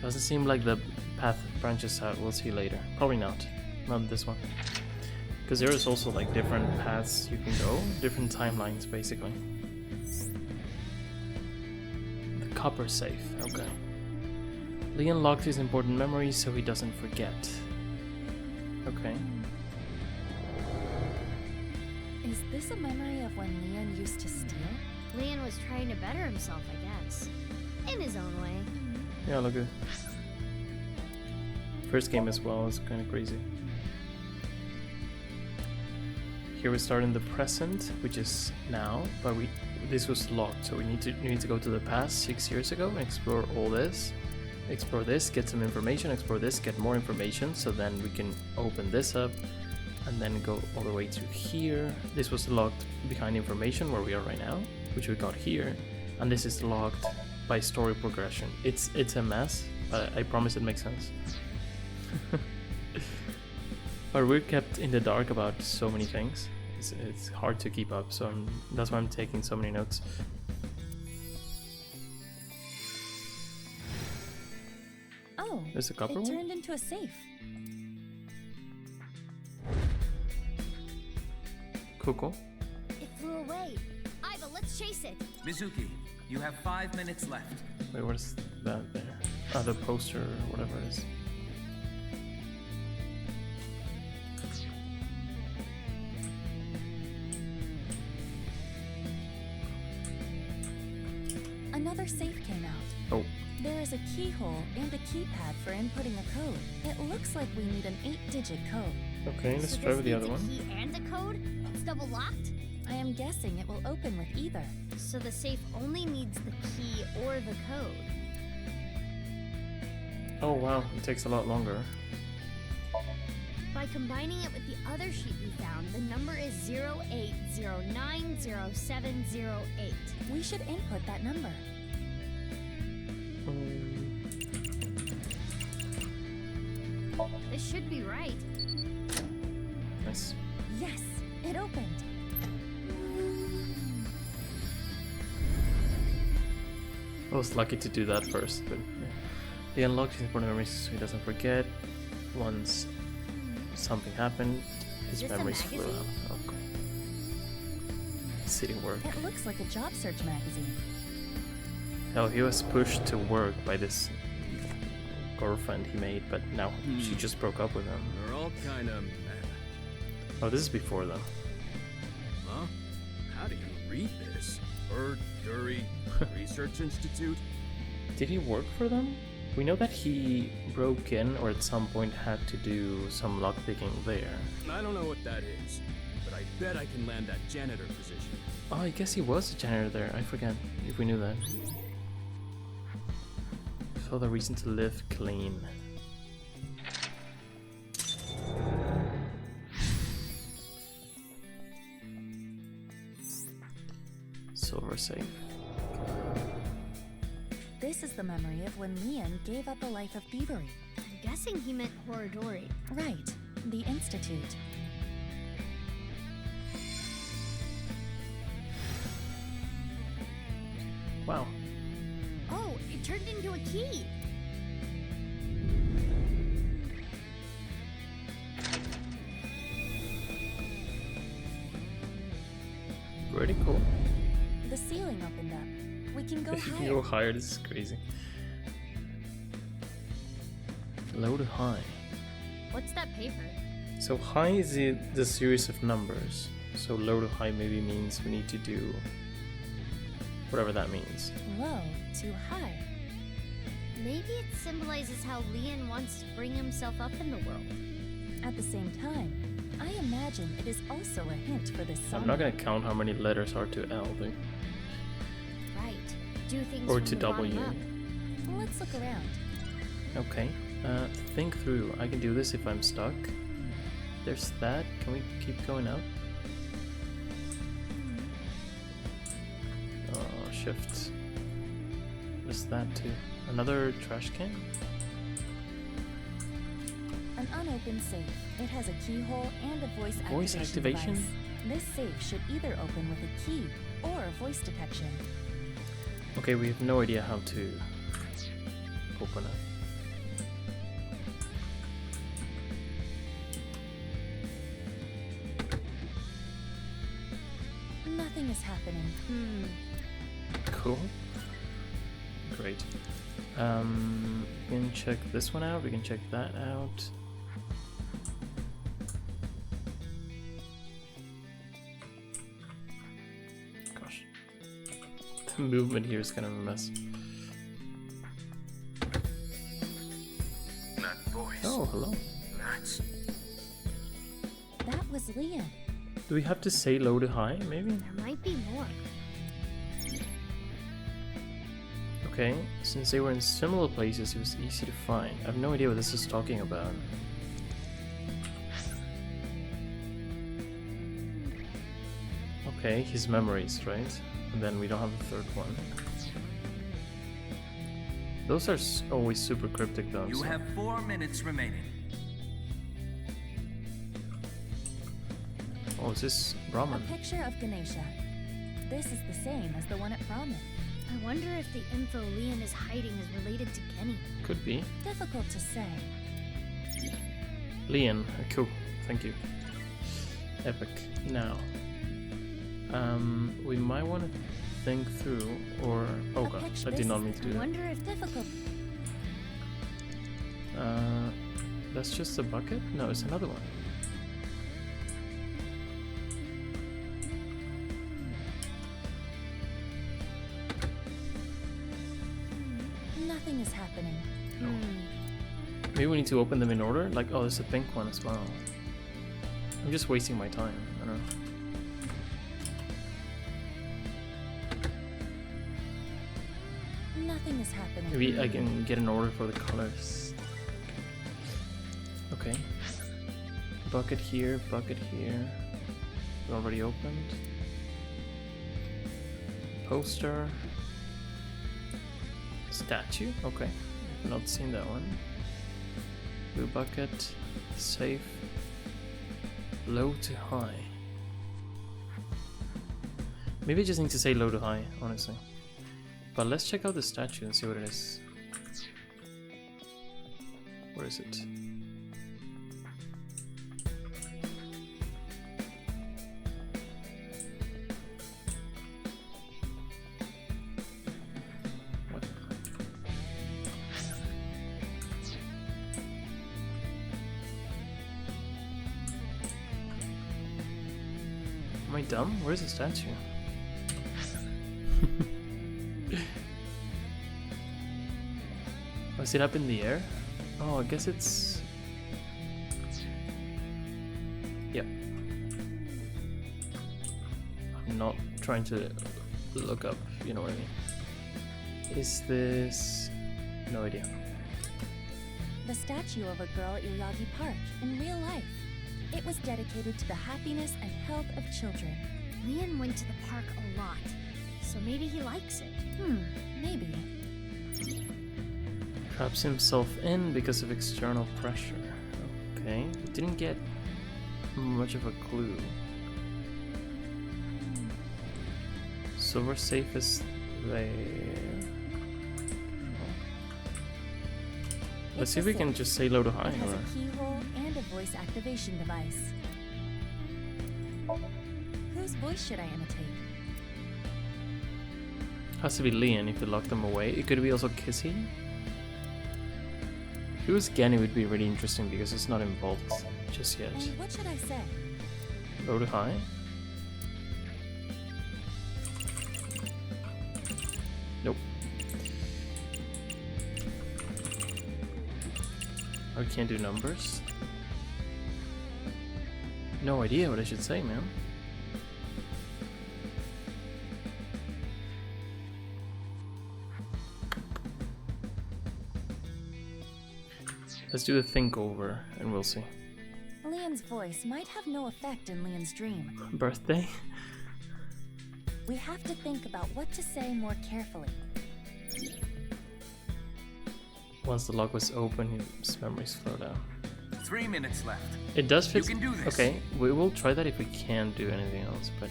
Doesn't seem like the path branches out. We'll see later. Probably not. Not this one. Because there is also like different paths you can go. Different timelines, basically. The copper safe. Okay. Leon locked his important memories so he doesn't forget. Okay. Is this a memory of when Leon used to steal? Leon was trying to better himself, I guess. In his own way. Yeah, look at first game as well is kind of crazy. Here we start in the present, which is now, but this was locked, so we need to go to the past 6 years ago and explore all this. Explore this, get some information, explore this, get more information, so then we can open this up and then go all the way to here. This was locked behind information where we are right now, which we got here, and this is locked by story progression. It's a mess, but I promise it makes sense. But we're kept in the dark about so many things. It's hard to keep up, so that's why I'm taking so many notes. Oh, There's a copper it one? turned into a safe. Cool. It flew away. Iva, let's chase it. Mizuki, you have 5 minutes left. Wait, what is that there? Ah, the poster or whatever it is. Another safe came out. Oh. There is a keyhole and a keypad for inputting a code. It looks like we need an 8-digit code. Okay, let's try with the other one. Key and a code? It's double locked? I am guessing it will open with either. So the safe only needs the key or the code. Oh wow, it takes a lot longer. By combining it with the other sheet we found, the number is 08090708. We should input that number. This should be right. Nice. Yes, it opened. I was lucky to do that first, but yeah. He unlocked his important memories so he doesn't forget. Once something happened, his memories flew out. Okay. City work. It looks like a job search magazine. Hell, he was pushed to work by this girlfriend he made, but now she just broke up with him. They're all kind of... Oh, this is before them. Huh? How do you read this? Dury Research Institute? Did he work for them? We know that he broke in or at some point had to do some lockpicking there. I don't know what that is, but I bet I can land that janitor position. Oh, I guess he was a janitor there. I forget if we knew that. So the reason to live clean. Silver safe. This is the memory of when Leon gave up a life of thievery. I'm guessing he meant Horodori. Right, the Institute. Wow. Oh, it turned into a key. Pretty cool. The ceiling opened up. We can go You can higher. go higher, this is crazy. Low to high. What's that paper? So high is the series of numbers. So low to high maybe means we need to do whatever that means. Low to high. Maybe it symbolizes how Leon wants to bring himself up in the world. At the same time, I imagine it is also a hint for this song. I'm not gonna count how many letters are to L, but... Right. Do things Or from to the bottom W. up. Let's look around. Okay. Think through. I can do this if I'm stuck. There's that. Can we keep going up? Shift. There's that too. Another trash can? An unopened safe. It has a keyhole and a voice activation? device. This safe should either open with a key or a voice detection. Okay, we have no idea how to open it. Nothing is happening. Cool. Great. We can check this one out, we can check that out. Gosh. The movement here is kind of a mess. That voice. Oh, hello. That's... That was Leon. Do we have to say low to high, maybe? There might be more. Okay, since they were in similar places, it was easy to find. I have no idea what this is talking about. Okay, his memories, right? And then we don't have the third one. Those are always super cryptic though. You so- have 4 minutes remaining. Oh, is this A ramen? picture of Ganesha. This is the same as the one at Ramen. I wonder if the info Leon is hiding is related to Kenny. Could be. Difficult to say. Leon, cool. Thank you. Epic. Now, we might want to think through, or oh god, I did not mean to do I that. wonder if difficult. That's just a bucket? No, it's another one. Nothing is happening. Maybe we need to open them in order? Like, oh, there's a pink one as well. I'm just wasting my time. I don't know. Nothing is happening. Maybe I can get an order for the colors. Okay. Bucket here, bucket here. Already opened. Poster. Statue? Okay. I've not seen that one. Blue bucket. Safe. Low to high. Maybe I just need to say low to high, honestly. But let's check out the statue and see what it is. Where is it? What? Am I dumb? Where's the statue? Oh, is it up in the air? Oh, I guess it's... Yep. I'm not trying to look up, you know what I mean. Is this... No idea. The statue of a girl at Yagi Park in real life. It was dedicated to the happiness and health of children. Leon went to the park a lot, so maybe he likes it. Maybe. Traps himself in because of external pressure. Okay, didn't get much of a clue. Silver safe is there. Let's see if we can just say low to high. It has Or... a keyhole and a voice activation device. Whose voice should I imitate? Has to be Leon if you lock them away. It could be also Kissy. If it was Genny, it would be really interesting because it's not involved just yet. And what should I say? Low to high. Nope. I can't do numbers. No idea what I should say, man. Let's do the think over and we'll see. Leon's voice might have no effect in Leon's dream. Birthday? We have to think about what to say more carefully. Once the lock was open, his memories slow down. 3 minutes left. It does fit. You can do this. Okay, we will try that if we can't do anything else, but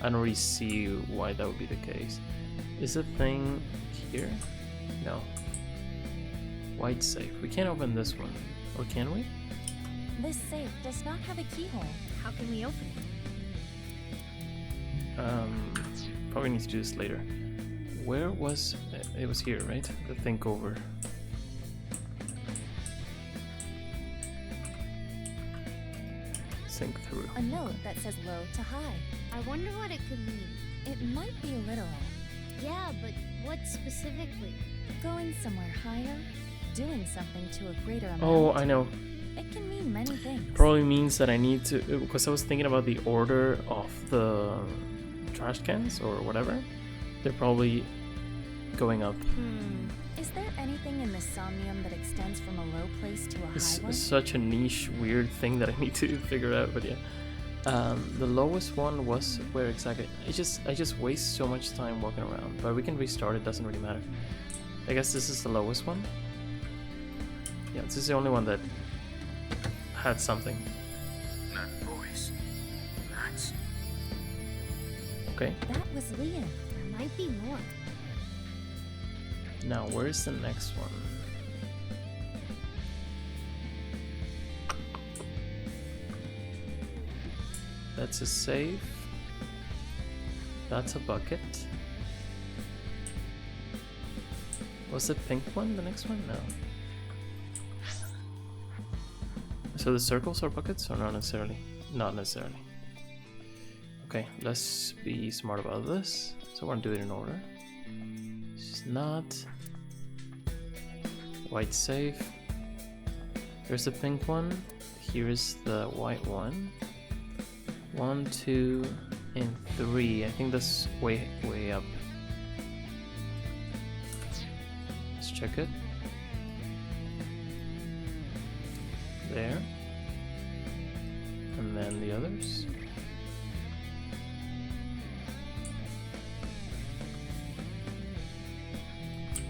I don't really see why that would be the case. Is the thing here? No. White safe. We can't open this one. Or can we? This safe does not have a keyhole. How can we open it? Probably need to do this later. Where was it? Was here, right? The think over. Think through. A note that says low to high. I wonder what it could mean. It might be literal. Yeah, but what specifically? Going somewhere higher, doing something to a greater amount. Oh, I know. It can mean many things. Probably means that I need to, because I was thinking about the order of the trash cans or whatever. They're probably going up. Is there anything in the Somnium that extends from a low place to a It's high one? such a niche, weird thing that I need to figure out, but yeah. The lowest one was where exactly? I just waste so much time walking around, but we can restart, it doesn't really matter. I guess this is the lowest one. Yeah, this is the only one that had something. That voice. That Okay. That was Liam. There might be more. Now, where's the next one? That's a safe. That's a bucket. Was the pink one the next one? No. So the circles are buckets or not necessarily? Not necessarily. Okay, let's be smart about this. So we're gonna do it in order. It's not. White safe. Here's the pink one. Here is the white one. 1, 2, and 3. I think that's way up. Let's check it. There. And then the others.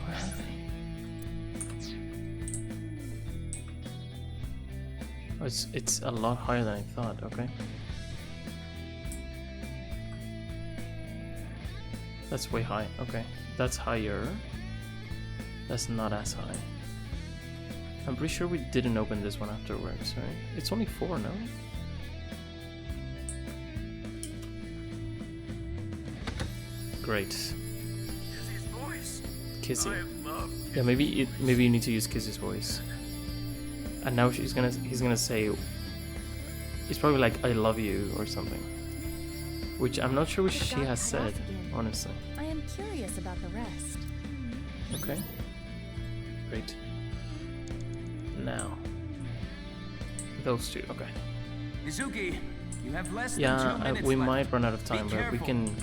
Where are they? Oh, it's a lot higher than I thought, okay. That's way high, okay. That's higher. That's not as high. I'm pretty sure we didn't open this one afterwards, right? It's only 4, no? Great. Kizzy's voice. Kizzy. I love Yeah, maybe you need to use Kizzy's voice. And now he's gonna say, he's probably like, I love you or something. Which I'm not sure what she has said, honestly. I am curious about the rest. Okay. Great. Now. Those two, okay. Mizuki, you have less than 2 Yeah, minutes we left. might run out of time, Be but we careful.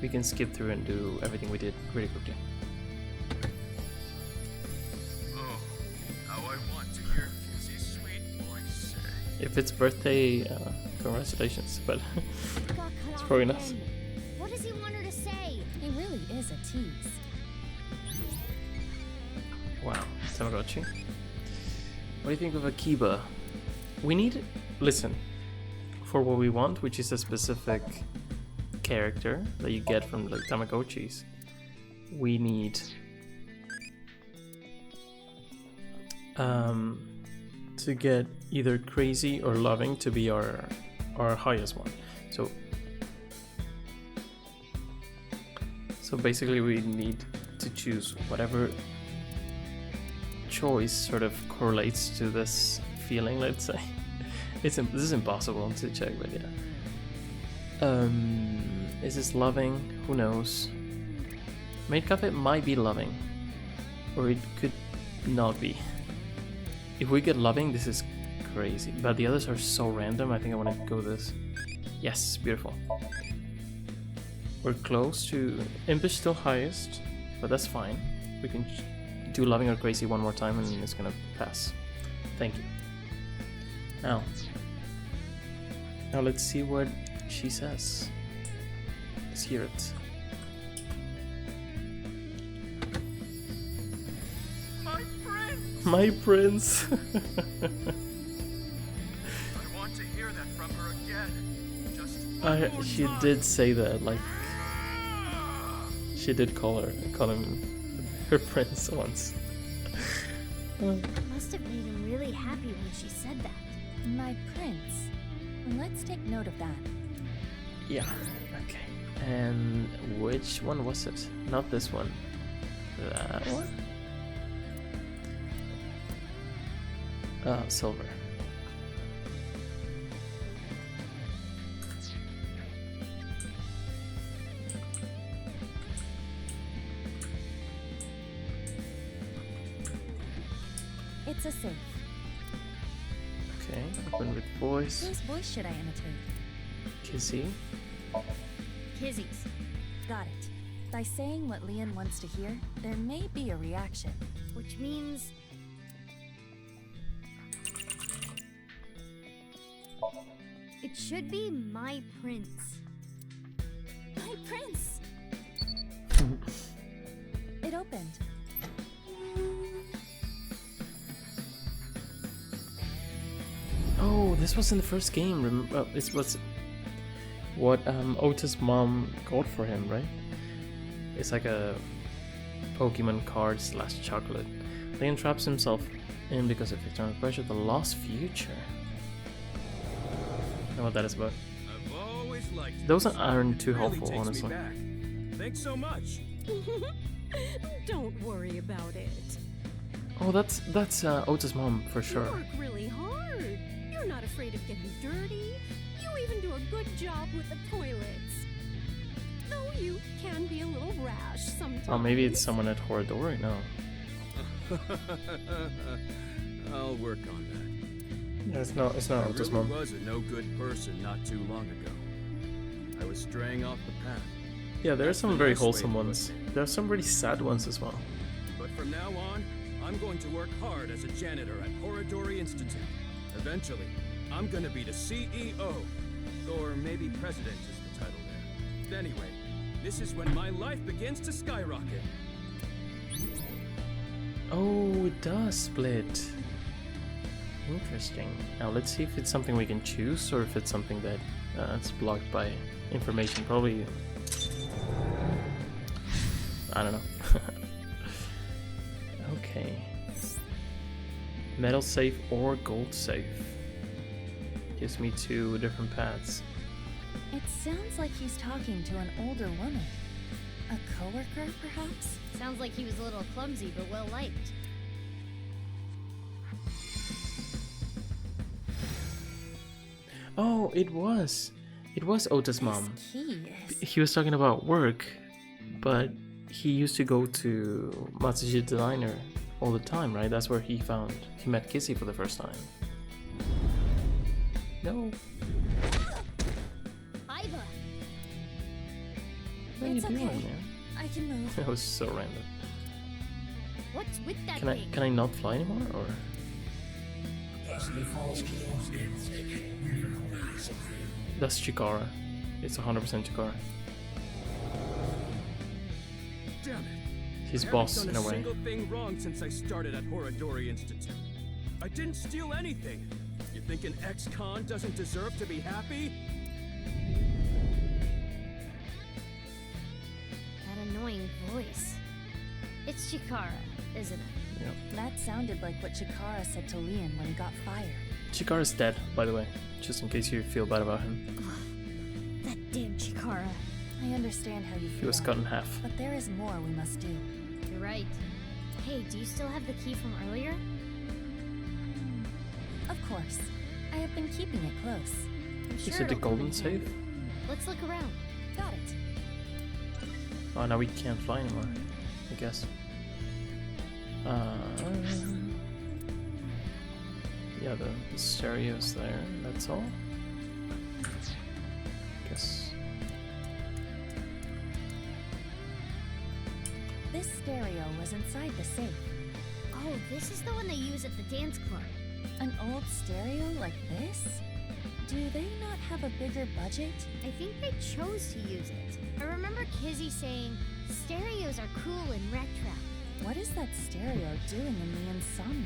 can skip through and do everything we did really quickly. Oh, how I want to hear Kizzy's sweet voice say. If it's birthday, congratulations, but it's probably not. What does he want her to say? He really is a tease. Wow, Tamagotchi. What do you think of Akiba? We need, listen, for what we want, which is a specific character that you get from like Tamagotchis, we need to get either crazy or loving to be our highest one. So basically we need to choose whatever choice sort of correlates to this feeling, let's say. This is impossible to check, but yeah. Is this loving? Who knows? Maid Cafe might be loving, or it could not be. If we get loving, this is crazy, but the others are so random. I think I want to go this. Yes, beautiful. We're close to Impish, still highest, but that's fine. We can do loving or crazy one more time and it's gonna pass. Thank you. Now let's see what she says. Let's hear it. My prince! My prince! I want to hear that from her again. Just one more She time. did say that, like, she did call him her prince once. Must have made him really happy when she said that. My prince. Let's take note of that. Yeah, okay. And which one was it? Not this one. That one? Silver. It's a safe. Okay, open with voice. Whose voice should I imitate? Kizzy. Kizzy's. Got it. By saying what Leon wants to hear, there may be a reaction. Which means... It should be my prince. My prince! It opened. Oh, this was in the first game. what Otis' mom got for him, right? It's like a Pokemon card / chocolate. Leon traps himself in because of external pressure. The lost future. I know what that is about. I've always liked Those this. aren't too It really helpful, takes me honestly. back. Thanks so much. Don't worry about it. Oh, that's Otis' mom for You sure. work really hard. You're not afraid of getting dirty. You even do a good job with the toilets. Though you can be a little rash sometimes. Oh, maybe it's someone at Horadori. No. I'll work on that. Yeah, it's not I Otis' really mom. was a no-good person not too long ago. I was straying off the path. Yeah, there are That's some the very nice way to wholesome put ones. it. There are some really sad ones as well. But from now on, I'm going to work hard as a janitor at Horadori Institute. Eventually, I'm gonna be the CEO. Or maybe president is the title there. Anyway, this is when my life begins to skyrocket. Oh, it does split. Interesting. Now let's see if it's something we can choose or if it's something that it's blocked by information. Probably. I don't know. Okay. Metal safe or gold safe. Gives me 2 different paths. It sounds like he's talking to an older woman. A coworker, perhaps? Sounds like he was a little clumsy, but well liked. Oh, it was Otis' mom. Key is... He was talking about work, but he used to go to Matsushita Diner all the time, right? That's where he met Kissy for the first time. No. Iva! What are you It's doing, okay. man? I can move. That was so random. What's with that Can I thing? can I not fly anymore or? That's Chikara. It's 100% Chikara. Damn it. He's I boss haven't in done a a way. single thing wrong since I started at Horadori Institute. I didn't steal anything. You think an ex-con doesn't deserve to be happy? That annoying voice. It's Chikara, isn't it? Yep. That sounded like what Chikara said to Leon when he got fired. Chikara's dead, by the way, just in case you feel bad about him. That damn Chikara. I understand how you feel. He was cut in half. But there is more we must do. You're right. Hey, do you still have the key from earlier? Of course. I have been keeping it close. I'm sure Is it the it'll come golden in safe? handy. Let's look around. Got it. Oh, now we can't fly anymore, I guess. Yeah, the stereo's there, that's all. Guess. This stereo was inside the safe. Oh, this is the one they use at the dance club. An old stereo like this? Do they not have a bigger budget? I think they chose to use it. I remember Kizzy saying, stereos are cool and retro. What is that stereo doing in the insomnia?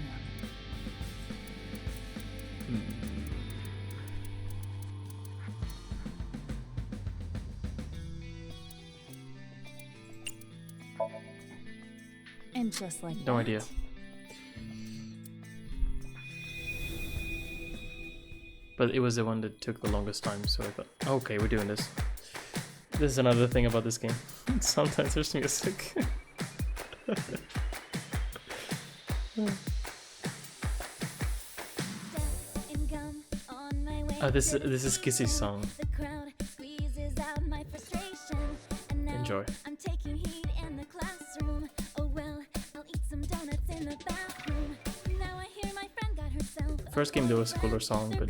And just like No that, idea. But it was the one that took the longest time, so I thought, okay, we're doing this. This is another thing about this game. Sometimes there's music. This is Kissy's song. Enjoy. I'm taking heat in the classroom. Oh well, I'll eat some donuts in the bathroom. Now I hear my friend got herself. First game there was a cooler song, but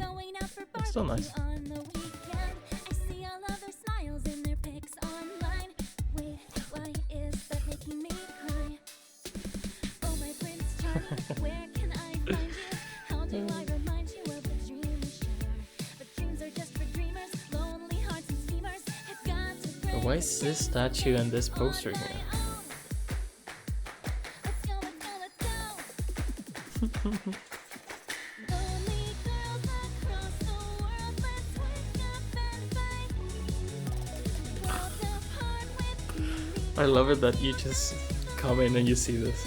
it's still nice. On the weekend, I see all of their smiles in their pics online. Wait, why is that making me cry? Oh my Prince Charming, where can I find you? How do I remind you of the dream we shared? But dreams are just for dreamers, lonely hearts and schemers. Have got to But why is this statue and this poster here? I love it that you just come in and you see this.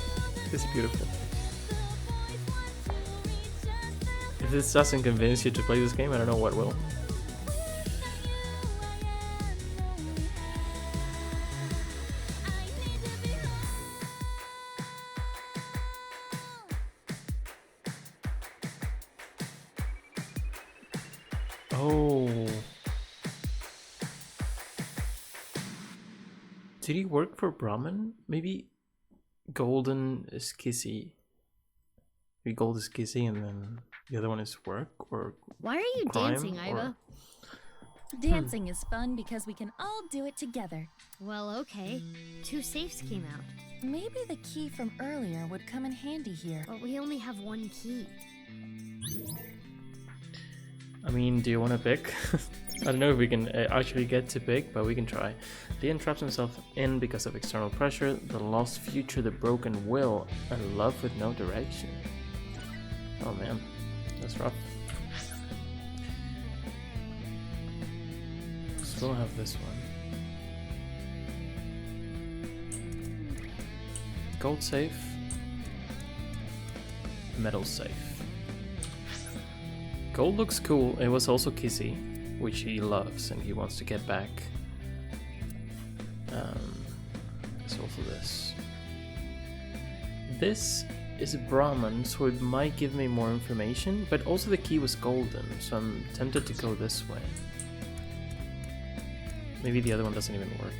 It's beautiful. If this doesn't convince you to play this game, I don't know what will. Oh. Did he work for Brahman? Maybe Golden is Kissy. Maybe Gold is Kissy and then the other one is work or Why are you crime, dancing, Iva? Dancing is fun because we can all do it together. Well, okay. 2 safes came out. Maybe the key from earlier would come in handy here. But we only have 1 key. I mean, do you want to pick? I don't know if we can actually get to pick, but we can try. Leon traps himself in because of external pressure, the lost future, the broken will, and love with no direction. Oh man, that's rough. Still have this one. Gold safe. Metal safe. Gold looks cool. It was also Kissy, which he loves and he wants to get back. There's also this. This is Brahman, so it might give me more information, but also the key was golden, so I'm tempted to go this way. Maybe the other one doesn't even work.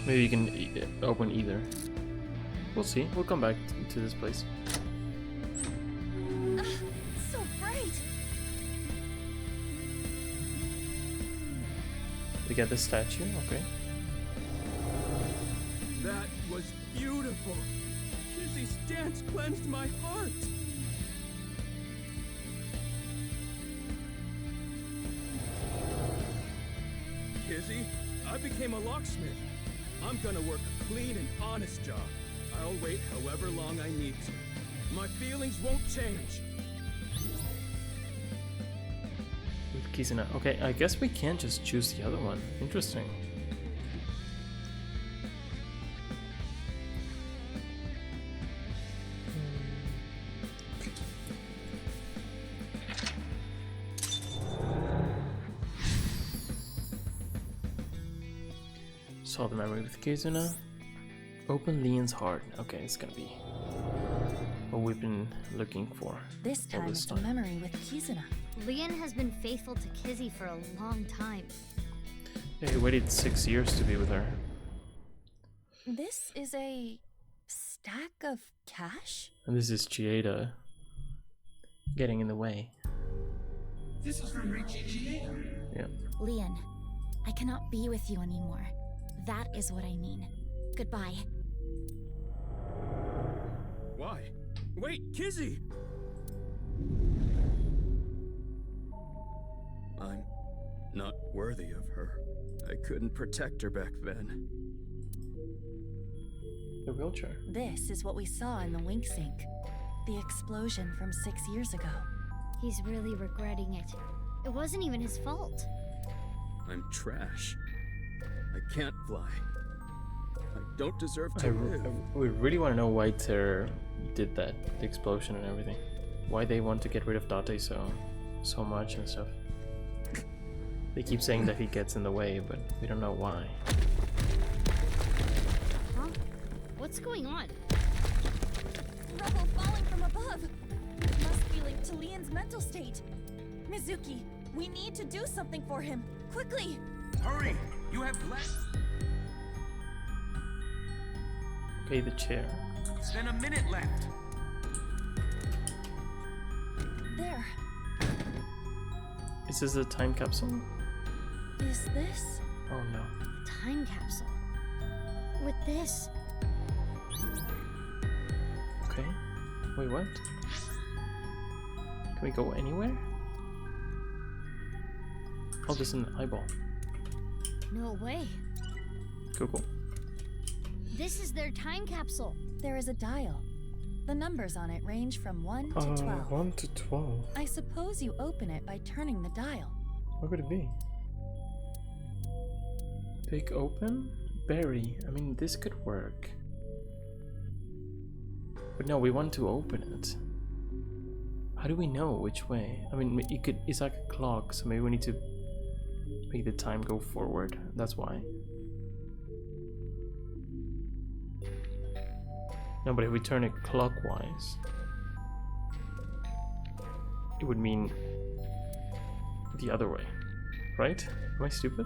Maybe you can open either. We'll see. We'll come back to this place. So bright! We get the statue, okay. That was beautiful. Kizzy's dance cleansed my heart. Kizzy, I became a locksmith. I'm gonna work a clean and honest job. I'll wait however long I need to. My feelings won't change. With Kizuna. Okay, I guess we can't just choose the other one. Interesting. Solve the memory with Kizuna. Open Leon's heart. Okay, it's gonna be what we've been looking for. This time it's the memory with Kizuna. Leon has been faithful to Kizzy for a long time. Yeah, he waited 6 years to be with her. This is a stack of cash? And this is Chieda getting in the way. This is from Richie Chieda. Yeah. Leon, I cannot be with you anymore. That is what I mean. Goodbye. Why? Wait, Kizzy! I'm not worthy of her. I couldn't protect her back then. The wheelchair. This is what we saw in the wink sink. The explosion from 6 years ago. He's really regretting it. It wasn't even his fault. I'm trash. I can't fly. I don't deserve to live. We really want to know why Terror did that, the explosion and everything. Why they want to get rid of Date so much and stuff. They keep saying that he gets in the way, but we don't know why. Huh? What's going on? Rubble falling from above. It must be linked to Leon's mental state. Mizuki, we need to do something for him. Quickly! Hurry! You have less. Okay, the chair. It's been a minute left. There. Is this a time capsule? Is this? Oh no. A time capsule. With this. Okay. Wait, what? Can we go anywhere? Oh, there's an eyeball. No way. Cool. This is their time capsule. There is a dial. The numbers on it range from 1 to 12. 1 to 12. I suppose you open it by turning the dial. What could it be? Pick open? Berry. I mean, this could work. But no, we want to open it. How do we know which way? I mean, you could. It's like a clock, so maybe we need to make the time go forward. That's why. No, but if we turn it clockwise, it would mean the other way, right? Am I stupid?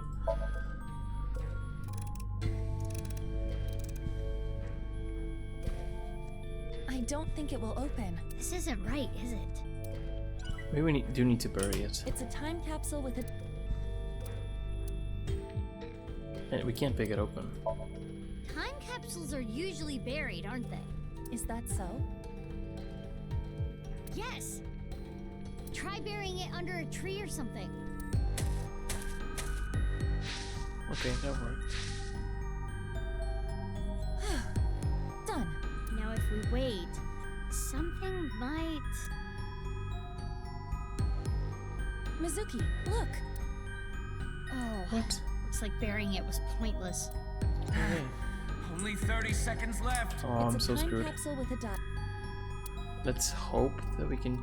I don't think it will open. This isn't right, is it? Maybe we do need to bury it. It's a time capsule with a... And we can't pick it open. Time capsules are usually buried, aren't they? Is that so? Yes! Try burying it under a tree or something. Okay, that worked. Done. Now if we wait, something might... Mizuki, look! Oh, what? Looks like burying it was pointless. Only 30 seconds left. Oh, I'm so screwed. Capsule with a dot. Let's hope that we can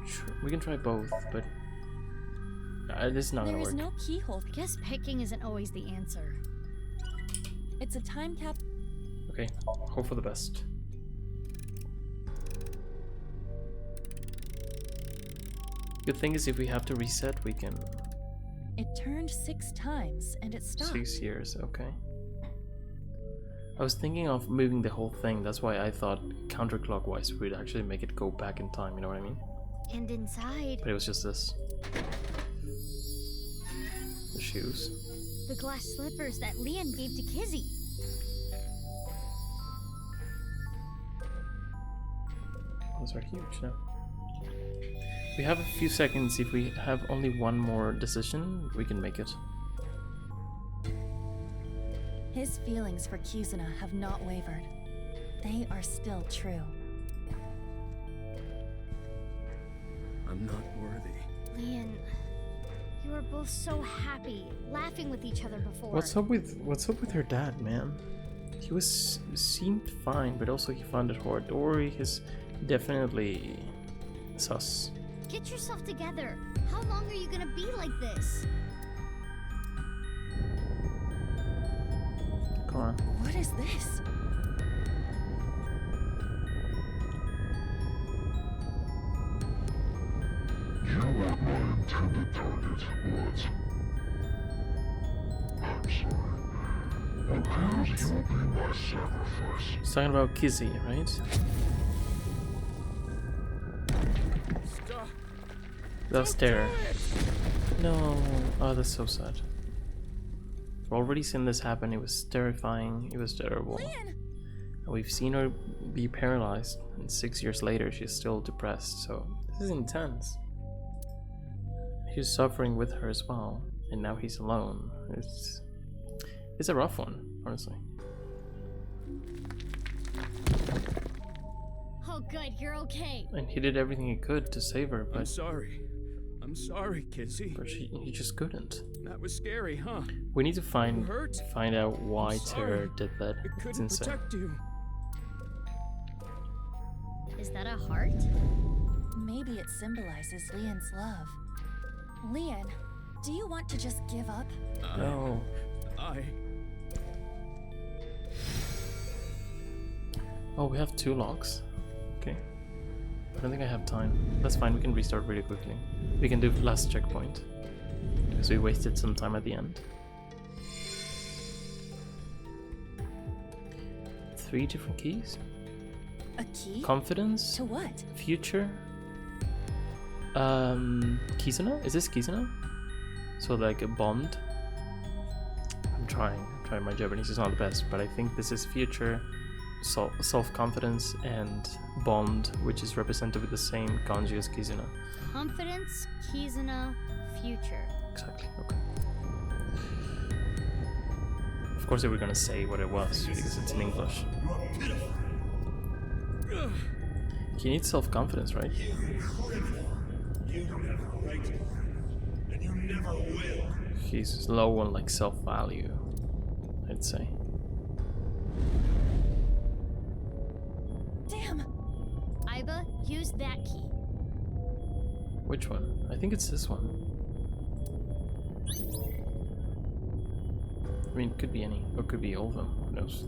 try both, but this is not gonna work. There is no keyhole. I guess picking isn't always the answer. It's a time cap. Okay, hope for the best. Good thing is if we have to reset, we can. It turned 6 times and it stopped. 6 years, okay. I was thinking of moving the whole thing. That's why I thought counterclockwise would actually make it go back in time. You know what I mean? And inside, But it was just this. The shoes. the glass slippers that Leon gave to Kizzy. Those are huge now. We have a few seconds. If we have only one more decision, we can make it. His feelings for Kizuna have not wavered. They are still true. I'm not worthy. Leon, you were both so happy, laughing with each other before. What's up with her dad, man? He seemed fine, but also he found it hard. Dory is definitely sus. Get yourself together. How long are you gonna be like this? Come on. What is this? You weren't my intended target, but... I'm sorry. Appears you'll be my sacrifice. He's talking about Kizzy, right? Stop. That stare. No. Oh, that's so sad. We've already seen this happen. It was terrifying. It was terrible. And we've seen her be paralyzed, and 6 years later, she's still depressed. So this is intense. He's suffering with her as well, and now he's alone. It's a rough one, honestly. Oh, good, you're okay. And he did everything he could to save her, but I'm sorry, Kizzy. But he just couldn't. That was scary, huh? We need to find out why I'm Terror sorry. did that. It It's couldn't insane. protect you. Is that a heart? Maybe it symbolizes Leon's love. Leon, do you want to just give up? No. Oh, we have 2 locks. Okay. I don't think I have time. That's fine, we can restart really quickly. We can do last checkpoint. Because we wasted some time at the end. 3 different keys? A key? Confidence? To what? Future? Kizuna? Is this Kizuna? So like a bond? I'm trying my Japanese is not the best, but I think this is future, self-confidence, and bond, which is represented with the same kanji as Kizuna. Confidence, Kizuna, future. Exactly, okay. Of course they were gonna say what it was, because it's in English. He needs self-confidence, right? You never liked me, and you never will. He's low on like self-value, I'd say. Damn! Iba, use that key. Which one? I think it's this one. I mean, it could be any, or it could be all of them. Who knows?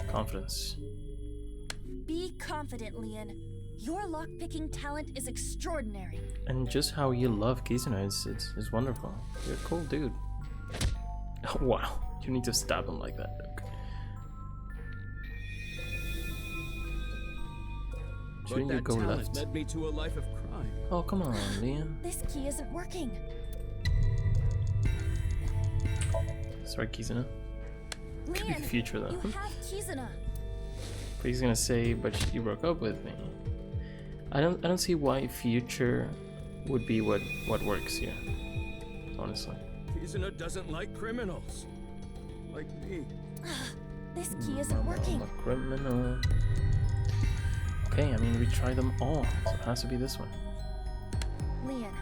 Confidence. Be confident, Leon. Your lockpicking talent is extraordinary. And just how you love Kizuna is wonderful. You're a cool dude. Oh, wow. You need to stab him like that. Okay. Shouldn't you But go that talent left? led me to a life of crime. Oh, come on, Liam. This key isn't working. Sorry, Kizuna. Could be Leon, the future, though. you have Kizuna. But he's gonna say, but you broke up with me. I don't see why future would be what works here. Honestly. Kizuna doesn't like criminals. Like me. This key isn't working. I'm a criminal. Okay, I mean we try them all, so it has to be this one. Leon,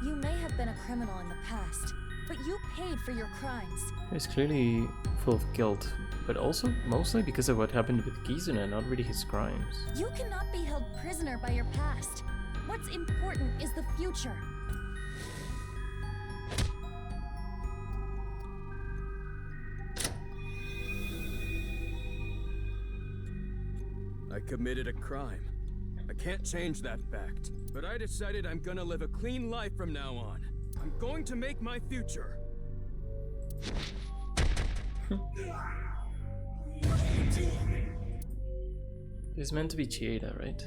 you may have been a criminal in the past, but you paid for your crimes. He's clearly full of guilt, but also mostly because of what happened with Kizuna, not really his crimes. You cannot be held prisoner by your past. What's important is the future. I committed a crime. I can't change that fact. But I decided I'm gonna live a clean life from now on. I'm going to make my future. He's meant to be Chieda, right?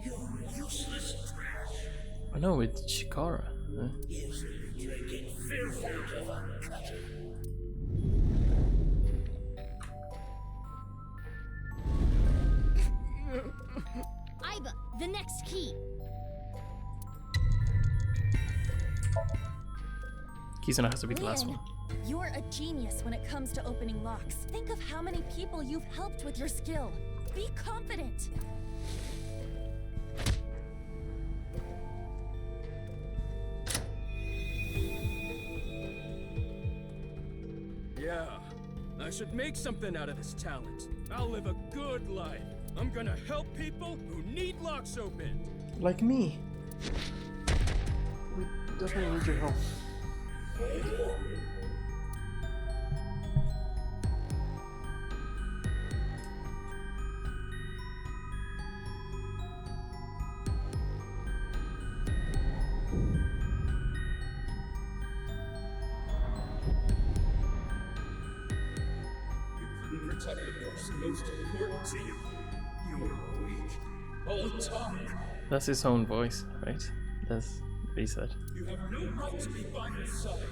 You're useless trash. Oh no, it's Chikara. Huh? Drinking fearful of uncut. Iba, the next key. Kizuna has to be the last one. You're a genius when it comes to opening locks. Think of how many people you've helped with your skill. Be confident. Yeah, I should make something out of this talent. I'll live a good life. I'm gonna help people who need locks opened. Like me. We definitely need your help. Protect the person most important to you. You're weak. All talk. That's his own voice, right? That's what he said. You have no right to be by his side.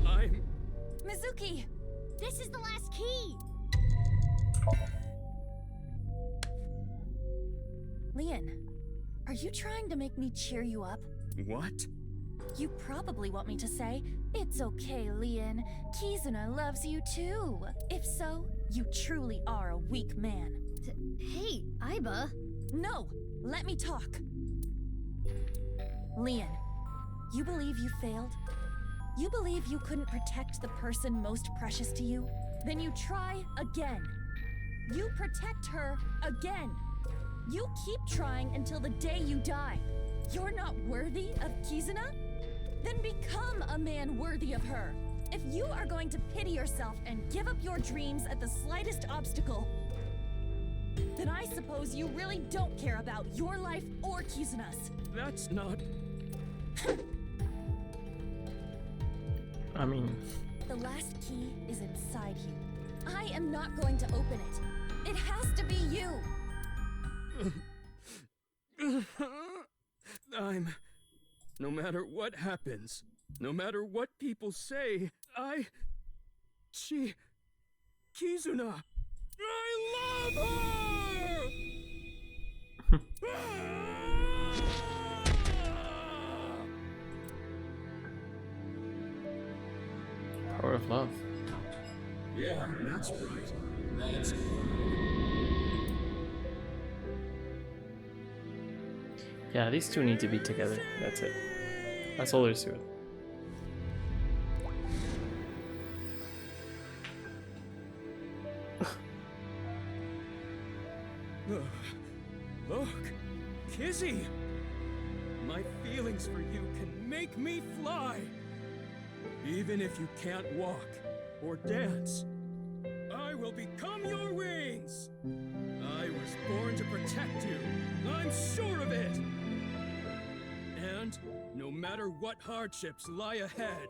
I'm... Mizuki! This is the last key! Leon, are you trying to make me cheer you up? What? You probably want me to say, "It's okay, Leon. Kizuna loves you too." If so, you truly are a weak man. Hey, Iba. No! Let me talk. Leon, you believe you failed? You believe you couldn't protect the person most precious to you? Then you try again. You protect her again. You keep trying until the day you die. You're not worthy of Kizuna? Then become a man worthy of her. If you are going to pity yourself and give up your dreams at the slightest obstacle, then I suppose you really don't care about your life or Kizuna's. That's not... I mean... The last key is inside you. I am not going to open it. It has to be you. No matter what happens, no matter what people say, Kizuna, I love her! Or of love. Yeah, that's right. That's good. Yeah, these two need to be together. That's it. That's all there is to it. Look, Kizzy! My feelings for you can make me fly! Even if you can't walk or dance, I will become your wings! I was born to protect you, I'm sure of it! And no matter what hardships lie ahead,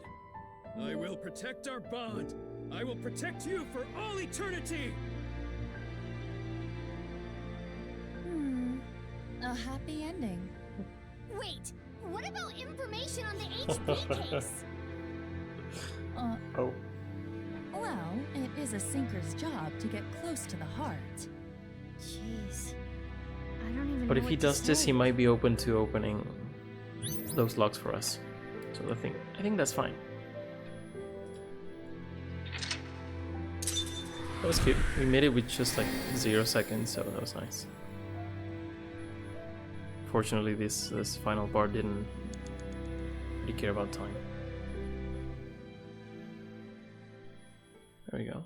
I will protect our bond. I will protect you for all eternity! A happy ending. Wait, what about information on the HB case? Oh. Well, it is a sinker's job to get close to the heart. Jeez. I don't even But know if he what to does this, say. he might be open to opening those locks for us. So I think that's fine. That was cute. We made it with just like 0 seconds, so that was nice. Fortunately, this final part didn't really care about time. There we go.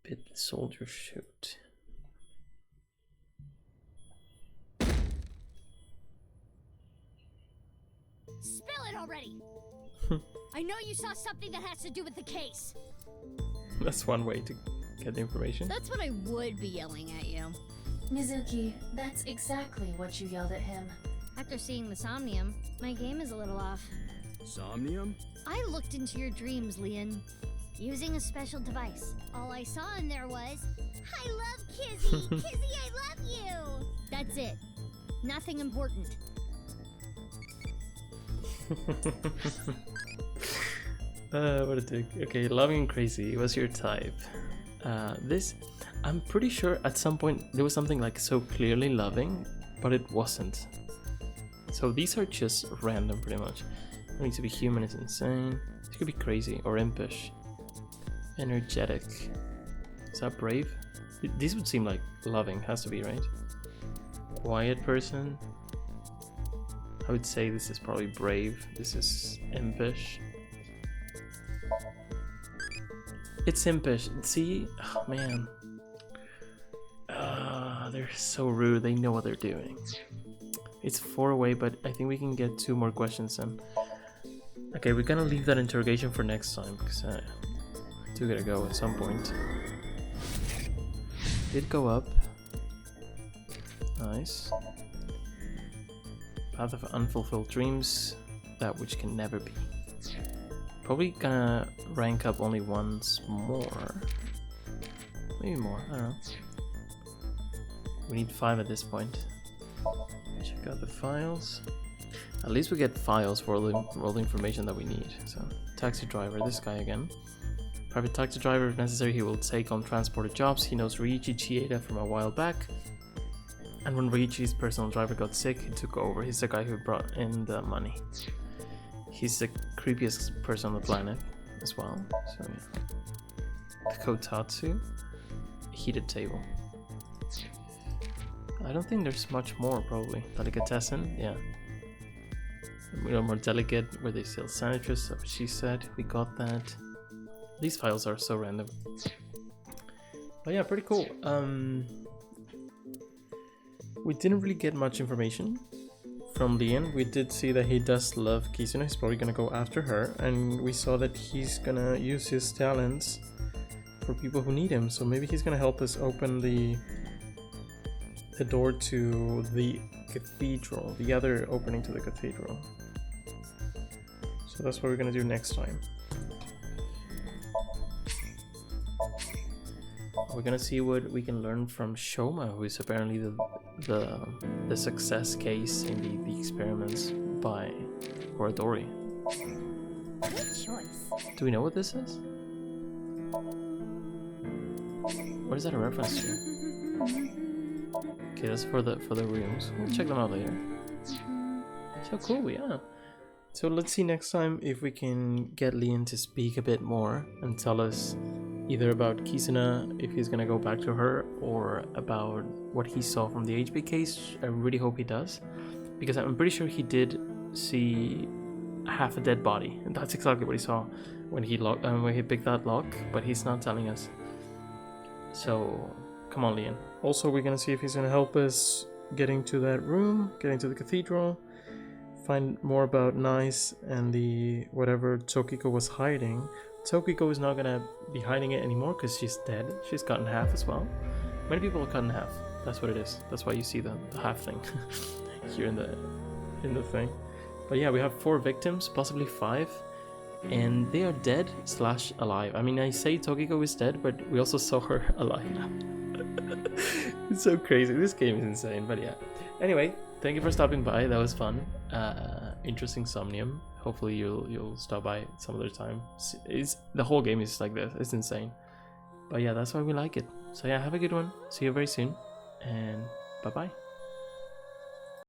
Bid the soldier shoot. Spill it already! I know you saw something that has to do with the case. That's one way to get the information. That's what I would be yelling at you. Mizuki, that's exactly what you yelled at him. After seeing the Somnium, my game is a little off. Somnium? I looked into your dreams, Leon, using a special device. All I saw in there was, I love Kizzy! Kizzy, I love you! That's it. Nothing important. What a dick. Okay, loving and crazy was your type. This, I'm pretty sure at some point there was something like so clearly loving, but it wasn't. So these are just random pretty much. It needs to be human is insane. It could be crazy or impish. Energetic. Is that brave? These would seem like loving, has to be, right? Quiet person. I would say this is probably brave. This is impish. It's impish. See? Oh man. They're so rude. They know what they're doing. It's 4 away, but I think we can get 2 more questions then. Okay, we're gonna leave that interrogation for next time because I do gotta go at some point. Did go up. Nice. Path of unfulfilled dreams. That which can never be. Probably gonna rank up only once more. Maybe more, I don't know. We need 5 at this point. Check out the files. At least we get files for all the information that we need. So, taxi driver, this guy again. Private taxi driver, if necessary, he will take on transported jobs. He knows Ryuichi Chieda from a while back. And when Ryuichi's personal driver got sick, he took over. He's the guy who brought in the money. He's the creepiest person on the planet as well. So yeah. Kotatsu. Heated table. I don't think there's much more probably. Delicatessen, yeah. You know, more delicate, where they sell sandwiches, so she said, we got that. These files are so random. But yeah, pretty cool. We didn't really get much information from Leon. We did see that he does love Kizuna, he's probably gonna go after her, and we saw that he's gonna use his talents for people who need him, so maybe he's gonna help us open the door to the cathedral, the other opening to the cathedral. So that's what we're gonna do next time. We're gonna see what we can learn from Shoma, who is apparently the success case in the experiments by Horadori. Good choice. Do we know what this is? What is that a reference to? Okay, that's for the rooms. We'll check them out later. So cool, yeah. So let's see next time if we can get Leon to speak a bit more and tell us either about Kizuna, if he's gonna go back to her, or about what he saw from the HB case. I really hope he does, because I'm pretty sure he did see half a dead body, and that's exactly what he saw when he picked that lock, but he's not telling us. So come on, Leon. Also, we're gonna see if he's gonna help us getting to that room, getting to the cathedral, find more about Nice and the whatever Tokiko was hiding. Tokiko is not gonna be hiding it anymore because she's dead. She's cut in half as well. Many people are cut in half. That's what it is. That's why you see the half thing here in the thing. But yeah, we have 4 victims, possibly 5, and they are dead / alive. I mean, I say Tokiko is dead, but we also saw her alive now. It's so crazy. This game is insane. But yeah. Anyway, thank you for stopping by. That was fun. Interesting Somnium. Hopefully you'll stop by some other time. The whole game is like this. It's insane. But yeah, that's why we like it. So yeah, have a good one. See you very soon. And bye bye.